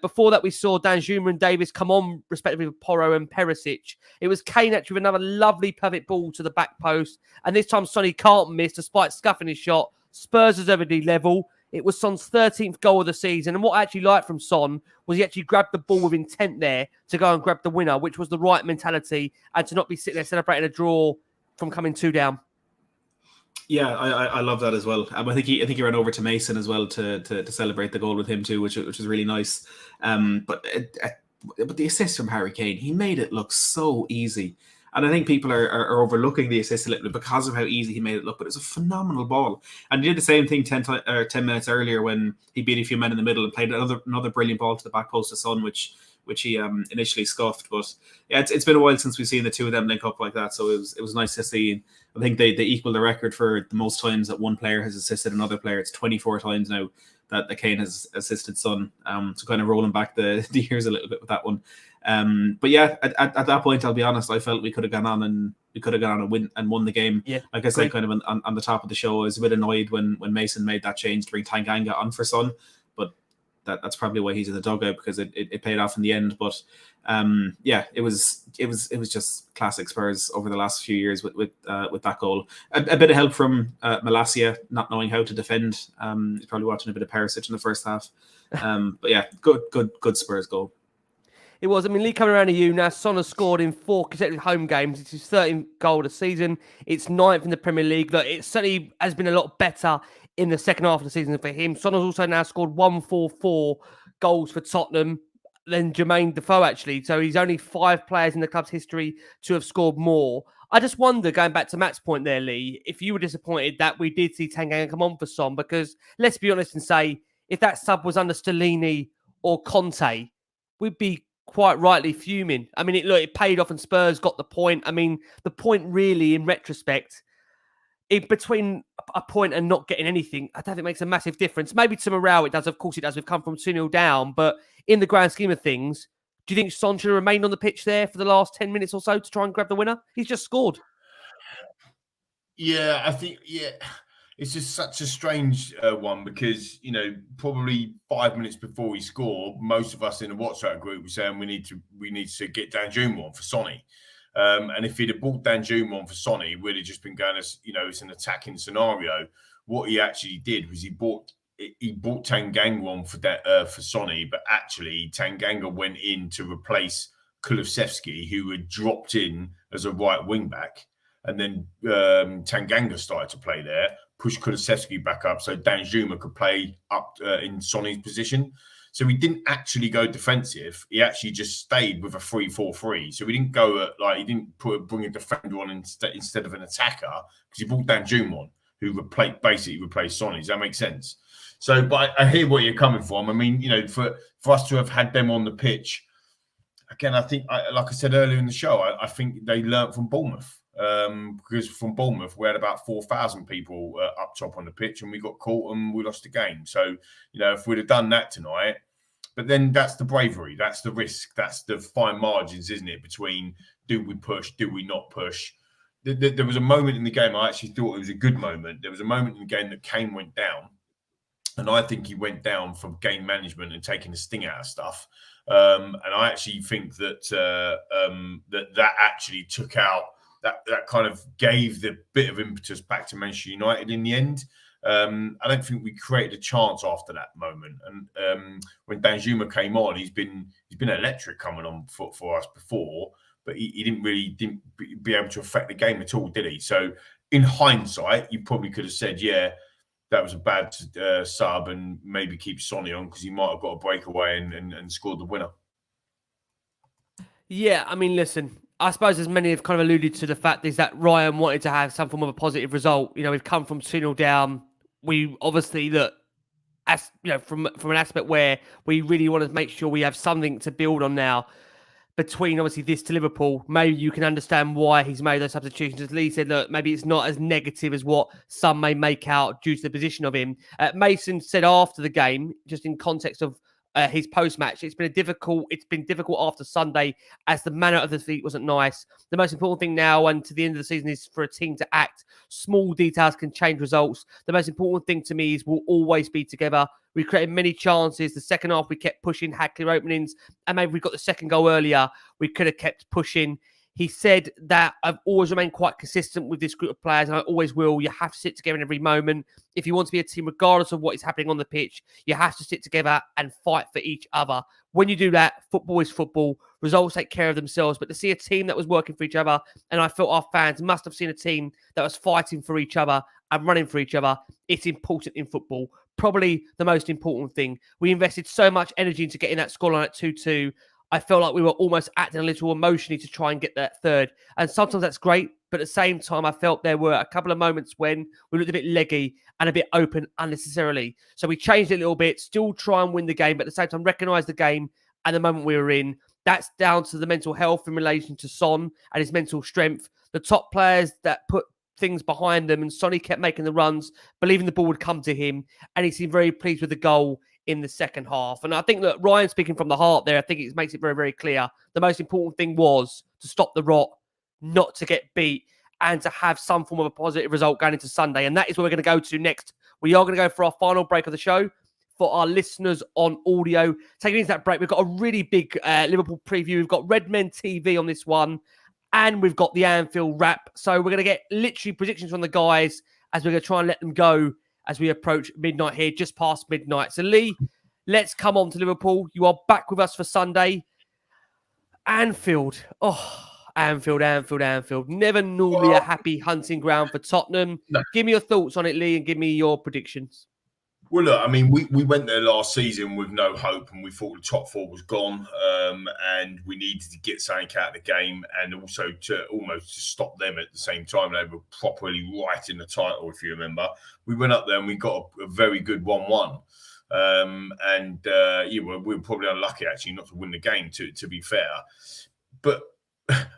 Before that, we saw Danjuma and Davis come on, respectively, with Porro and Perisic. It was Kane actually with another lovely perfect ball to the back post. And this time, Sonny can't miss, despite scuffing his shot. Spurs is over the level. It was Son's 13th goal of the season. And what I actually liked from Son was he actually grabbed the ball with intent there to go and grab the winner, which was the right mentality, and to not be sitting there celebrating a draw from coming 2 down. Yeah, I love that as well. I think he ran over to Mason as well to celebrate the goal with him too, which was really nice. But the assist from Harry Kane, he made it look so easy. And I think people are overlooking the assist a little bit because of how easy he made it look. But it was a phenomenal ball. And he did the same thing 10 minutes earlier when he beat a few men in the middle and played another brilliant ball to the back post of Son, which which he initially scuffed. But yeah, it's been a while since we've seen the two of them link up like that, so it was nice to see. I think they equal the record for the most times that one player has assisted another player. It's 24 times now that Kane has assisted Son. So kind of rolling back the years a little bit with that one. But yeah, at that point, I'll be honest, I felt we could have gone on and won the game. Yeah, like I said, kind of on the top of the show, I was a bit annoyed when Mason made that change to bring Tanganga on for Son, but that's probably why he's in the dugout, because it paid off in the end. But yeah, it was just classic Spurs over the last few years with that goal. A bit of help from Malacia not knowing how to defend. He's probably watching a bit of Perisic in the first half. But yeah, good Spurs goal. It was. I mean, Lee, coming around to you now, Son has scored in 4 consecutive home games. It's his 13th goal of the season. It's 9th in the Premier League. Look, it certainly has been a lot better in the second half of the season for him. Son has also now scored 144 goals for Tottenham than Jermaine Defoe, actually. So he's only 5 players in the club's history to have scored more. I just wonder, going back to Matt's point there, Lee, if you were disappointed that we did see Tanganga come on for Son, because let's be honest and say, if that sub was under Stellini or Conte, we'd be quite rightly fuming. I mean, it paid off and Spurs got the point. I mean, the point really, in retrospect, between a point and not getting anything, I don't think it makes a massive difference. Maybe to morale it does. Of course it does. We've come from 2-0 down. But in the grand scheme of things, do you think Son should have remained on the pitch there for the last 10 minutes or so to try and grab the winner? He's just scored. Yeah, I think, it's just such a strange one, because, probably 5 minutes before he scored, most of us in the WhatsApp group were saying we need to get Danjuma on for Sonny. And if he'd have brought Danjuma on for Sonny, we'd have just been going as, it's an attacking scenario. What he actually did was he brought Tanganga on for Sonny, but actually Tanganga went in to replace Kulusevski, who had dropped in as a right wing back. And then Tanganga started to play there, pushed Kulusevski back up so Danjuma could play up in Sonny's position. So he didn't actually go defensive. He actually just stayed with a 3-4-3. So he didn't go he didn't bring a defender on instead of an attacker, because he brought Danjuma on, who basically replaced Sonny. Does that make sense? So, but I hear what you're coming from. I mean, for us to have had them on the pitch, again, I think, like I said earlier in the show, I think they learnt from Bournemouth. Because from Bournemouth, we had about 4,000 people up top on the pitch, and we got caught and we lost the game. So, if we'd have done that tonight, but then that's the bravery, that's the risk, that's the fine margins, isn't it? Between do we push, do we not push? There was a moment in the game, I actually thought it was a good moment. There was a moment in the game that Kane went down, and I think he went down for game management and taking the sting out of stuff. And I actually think that that actually took out. That kind of gave the bit of impetus back to Manchester United in the end. I don't think we created a chance after that moment. And when Danjuma came on, he's been electric coming on for us before, but he didn't be able to affect the game at all, did he? So in hindsight, you probably could have said, yeah, that was a bad sub, and maybe keep Sonny on because he might have got a breakaway and scored the winner. Yeah, I mean, listen, I suppose as many have kind of alluded to, the fact is that Ryan wanted to have some form of a positive result. We've come from 2-0 down. We obviously from an aspect where we really want to make sure we have something to build on now between obviously this to Liverpool. Maybe you can understand why he's made those substitutions. As Lee said, look, maybe it's not as negative as what some may make out due to the position of him. Mason said after the game, just in context of his post-match, it's been difficult after Sunday as the manner of the defeat wasn't nice. The most important thing now and to the end of the season is for a team to act. Small details can change results. The most important thing to me is we'll always be together. We created many chances. The second half, we kept pushing, had clear openings, and maybe we got the second goal earlier. We could have kept pushing. He said that I've always remained quite consistent with this group of players, and I always will. You have to sit together in every moment. If you want to be a team, regardless of what is happening on the pitch, you have to sit together and fight for each other. When you do that, football is football. Results take care of themselves. But to see a team that was working for each other, and I felt our fans must have seen a team that was fighting for each other and running for each other, it's important in football. Probably the most important thing. We invested so much energy into getting that scoreline at 2-2. I felt like we were almost acting a little emotionally to try and get that third. And sometimes that's great. But at the same time, I felt there were a couple of moments when we looked a bit leggy and a bit open unnecessarily. So we changed it a little bit, still try and win the game, but at the same time, recognise the game at the moment we were in. That's down to the mental health in relation to Son and his mental strength. The top players that put things behind them, and Sonny kept making the runs, believing the ball would come to him, and he seemed very pleased with the goal in the second half. And I think that Ryan speaking from the heart there, I think it makes it very, very clear. The most important thing was to stop the rot, not to get beat, and to have some form of a positive result going into Sunday. And that is where we're going to go to next. We are going to go for our final break of the show. For our listeners on audio, taking into that break, we've got a really big Liverpool preview. We've got Red Men TV on this one, and we've got the Anfield wrap. So we're going to get literally predictions from the guys as we're going to try and let them go as we approach midnight here, just past midnight. So Lee, let's come on to Liverpool. You are back with us for Sunday. Anfield. Oh, Anfield. Never normally a happy hunting ground for Tottenham. No. Give me your thoughts on it, Lee, and give me your predictions. Well, look, I mean, we went there last season with no hope, and we thought the top four was gone, and we needed to get something out of the game, and also to almost stop them at the same time. They were properly right in the title, if you remember. We went up there and we got a very good 1-1. We were probably unlucky, actually, not to win the game, to be fair. But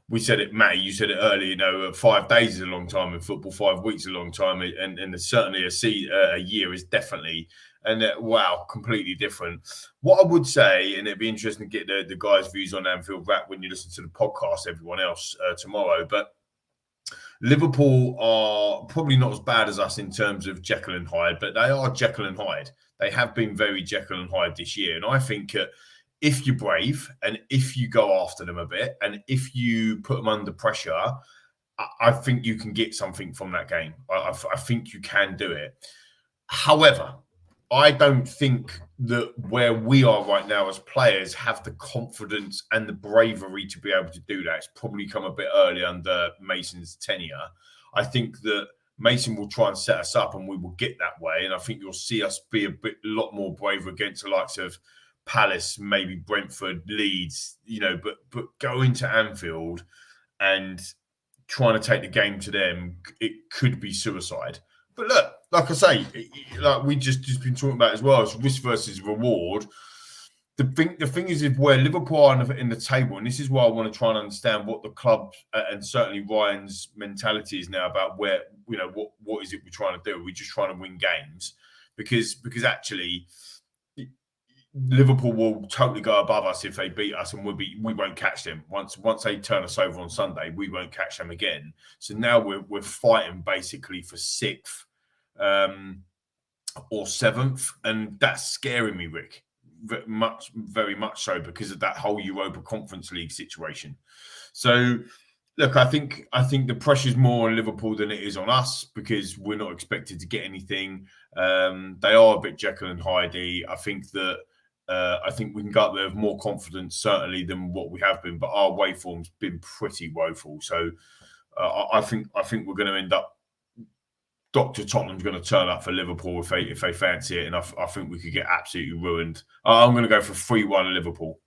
we said it, Matty, you said it earlier, 5 days is a long time in football, 5 weeks is a long time, and certainly a year is definitely, completely different. What I would say, and it'd be interesting to get the guys' views on Anfield Wrap when you listen to the podcast, everyone else, tomorrow, but Liverpool are probably not as bad as us in terms of Jekyll and Hyde, but they are Jekyll and Hyde. They have been very Jekyll and Hyde this year, and I think if you're brave and if you go after them a bit and if you put them under pressure, I think you can get something from that game. I think you can do it. However, I don't think that where we are right now as players have the confidence and the bravery to be able to do that. It's probably come a bit early under Mason's tenure. I think that Mason will try and set us up and we will get that way. And I think you'll see us be a lot more brave against the likes of Palace, maybe Brentford, Leeds, but go into Anfield and trying to take the game to them, it could be suicide. But look, like I say, like we just been talking about as well, it's risk versus reward. The thing is where Liverpool are in the table, and this is why I want to try and understand what the club and certainly Ryan's mentality is now about where, what is it we're trying to do? We're just trying to win games because actually Liverpool will totally go above us if they beat us, and we won't catch them. Once they turn us over on Sunday, we won't catch them again. So now we're fighting basically for 6th or 7th, and that's scaring me, Rick, very much so because of that whole Europa Conference League situation. So look, I think the pressure's more on Liverpool than it is on us because we're not expected to get anything. They are a bit Jekyll and Hyde. I think that. I think we can go up there with more confidence, certainly, than what we have been. But our waveform's been pretty woeful. So I think we're going to end up. Dr. Tottenham's going to turn up for Liverpool if they fancy it, and I think we could get absolutely ruined. I'm going to go for 3-1 Liverpool.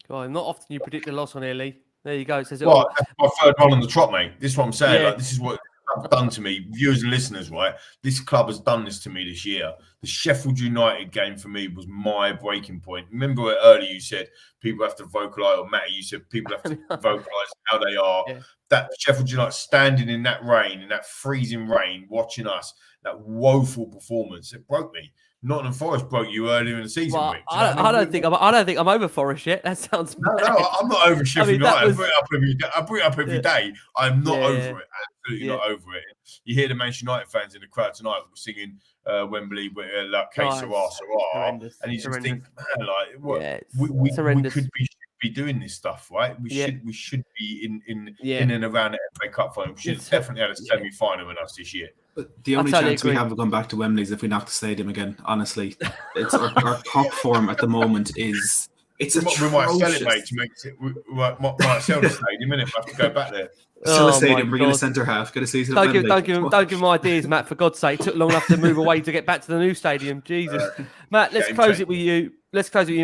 God, not often you predict a loss on here, Lee. There you go. It says it well, that's my 3rd one on the trot, mate. This is what I'm saying. Yeah. Like, this is what it's done to me, viewers and listeners, right? This club has done this to me this year. The Sheffield United game for me was my breaking point. Remember earlier you said people have to vocalise, or Matty, you said people have to vocalise how they are. Yeah. That Sheffield United standing in that rain, in that freezing rain, watching us, that woeful performance, it broke me. Nottingham Forest broke you earlier in the season, well, Rick. I don't think I'm over Forest yet. That sounds no, I'm not over Sheffield United. I bring it up every day. I'm not over it. Absolutely not over it. You hear the Manchester United fans in the crowd tonight singing Wembley, like "K Sarah Sarah," and you just think, man, like, what we could be doing this stuff, right? We should be in and around the FA Cup final. We should have definitely had a semi-final in us this year. But the only chance we have of going back to Wembley is if we knock the stadium again. Honestly, it's our top form at the moment is atrocious. We might sell it, mate. To make it, we might sell the stadium, innit? We have to go back there. Sell a stadium, bring in a centre half, get a season. Don't give him ideas, Matt. For God's sake, it took long enough to move away to get back to the new stadium. Jesus, Matt. Let's close it with you.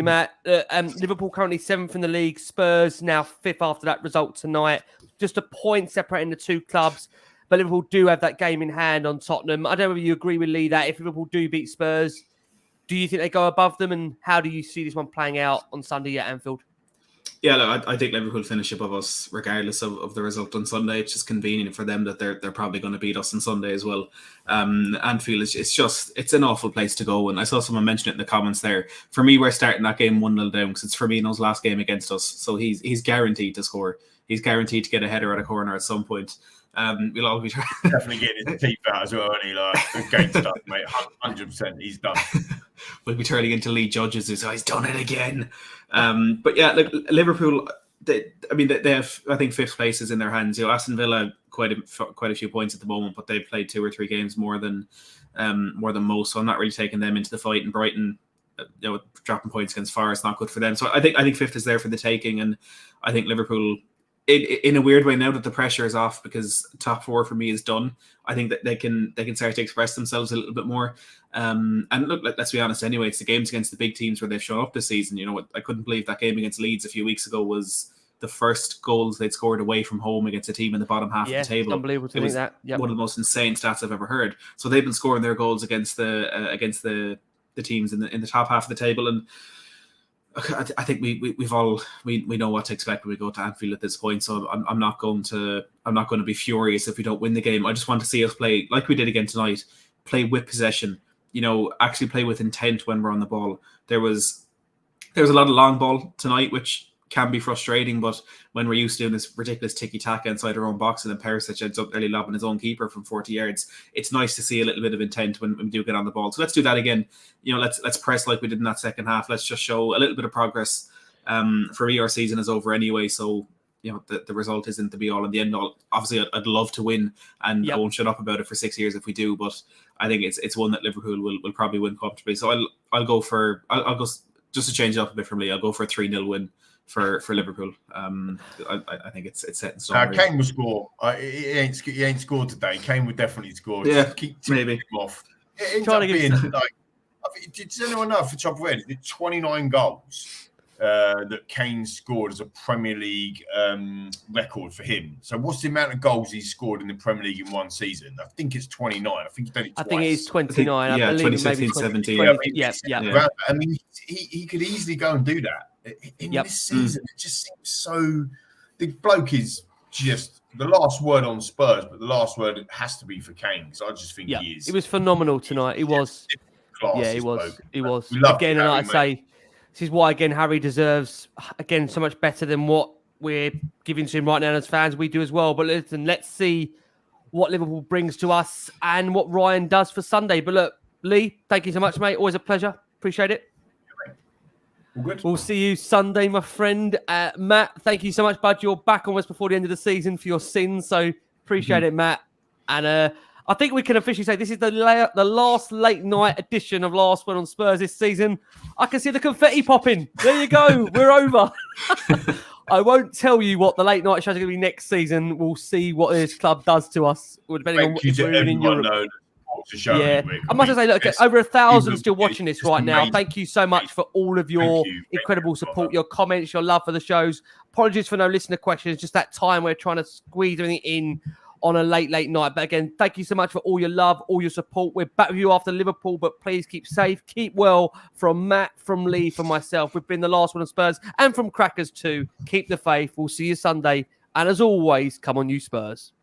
Matt. Liverpool currently 7th in the league. Spurs now 5th after that result tonight. Just a point separating the two clubs. But Liverpool do have that game in hand on Tottenham. I don't know whether you agree with Lee that if Liverpool do beat Spurs, Do you think they go above them? And how do you see this one playing out on Sunday at Anfield? Yeah, look, I think Liverpool finish above us regardless of the result on Sunday. It's just convenient for them that they're probably going to beat us on Sunday as well. Anfield it's an awful place to go, and I saw someone mention it in the comments there. For me, we're starting that game 1-0 down because it's Firmino's last game against us, so he's guaranteed to score. He's guaranteed to get a header at a corner at some point. We'll all be definitely getting his teeth out as well, and he the game's done, mate. 100%, he's done. We'll be turning into Lee Judges who says he's done it again. But yeah, look, Liverpool. They have, I think, 5th place is in their hands. Aston Villa quite a few points at the moment, but they've played 2 or 3 games more than most. So I'm not really taking them into the fight. And Brighton, dropping points against Forest, not good for them. So I think 5th is there for the taking, and I think Liverpool. In a weird way, now that the pressure is off because top 4 for me is done, I think that they can start to express themselves a little bit more. And look, let's be honest. Anyway, it's the games against the big teams where they've shown up this season. I couldn't believe that game against Leeds a few weeks ago was the first goals they'd scored away from home against a team in the bottom half of the table. Unbelievable to think that. Yep. One of the most insane stats I've ever heard. So they've been scoring their goals against the teams in the top half of the table, and I think we know what to expect when we go to Anfield at this point. So I'm not going to be furious if we don't win the game. I just want to see us play like we did again tonight. Play with possession. Actually play with intent when we're on the ball. There was a lot of long ball tonight, which can be frustrating. But when we're used to doing this ridiculous tiki-taka inside our own box, and then Perisic ends up early lobbing his own keeper from 40 yards, it's nice to see a little bit of intent when we do get on the ball. So let's do that again. Let's press like we did in that second half. Let's just show a little bit of progress. For me, our season is over anyway, so the result isn't the be all and the end all. Obviously, I'd love to win, and I won't shut up about it for 6 years if we do. But I think it's one that Liverpool will probably win comfortably. So I'll go just to change it up a bit from Lee. I'll go for a 3-0 win for Liverpool. I think it's set in stone. Kane will score. He ain't scored today. Kane would definitely score. Yeah, just keep maybe him off. It ends up being like. Does anyone know for top of head? 29 goals that Kane scored as a Premier League record for him. So what's the amount of goals he's scored in the Premier League in one season? I think it's 29. I think he's done it twice. I think it's 29. I believe 2016, 17. 20, yeah. I mean, he could easily go and do that. In this season, it just seems so. The bloke is just the last word on Spurs, but the last word has to be for Kane because I just think he is. It was phenomenal tonight. He was. Yeah, he was. Bloke. He was. We love again, Harry, and I say, this is why again Harry deserves so much better than what we're giving to him right now as fans. We do as well. But listen, let's see what Liverpool brings to us and what Ryan does for Sunday. But look, Lee, thank you so much, mate. Always a pleasure. Appreciate it. All good. We'll see you Sunday, my friend. Matt, thank you so much, bud. You're back almost before the end of the season for your sins, so appreciate it, Matt. And I think we can officially say this is the last late night edition of Last Word on Spurs this season. I can see the confetti popping. There you go. We're over. I won't tell you what the late night shows are going to be next season. We'll see what this club does to us, depending on what we're in Europe. Yeah, I must say, look, over 1,000 still watching this right now. Thank you so much for all of your incredible support, your comments, your love for the shows. Apologies for no listener questions. Just that time we're trying to squeeze everything in on a late night. But again, thank you so much for all your love, all your support. We're back with you after Liverpool, but please keep safe, keep well. From Matt, from Lee, from myself, we've been the Last One on Spurs, and from Crackers too. Keep the faith. We'll see you Sunday. And as always, come on, you Spurs.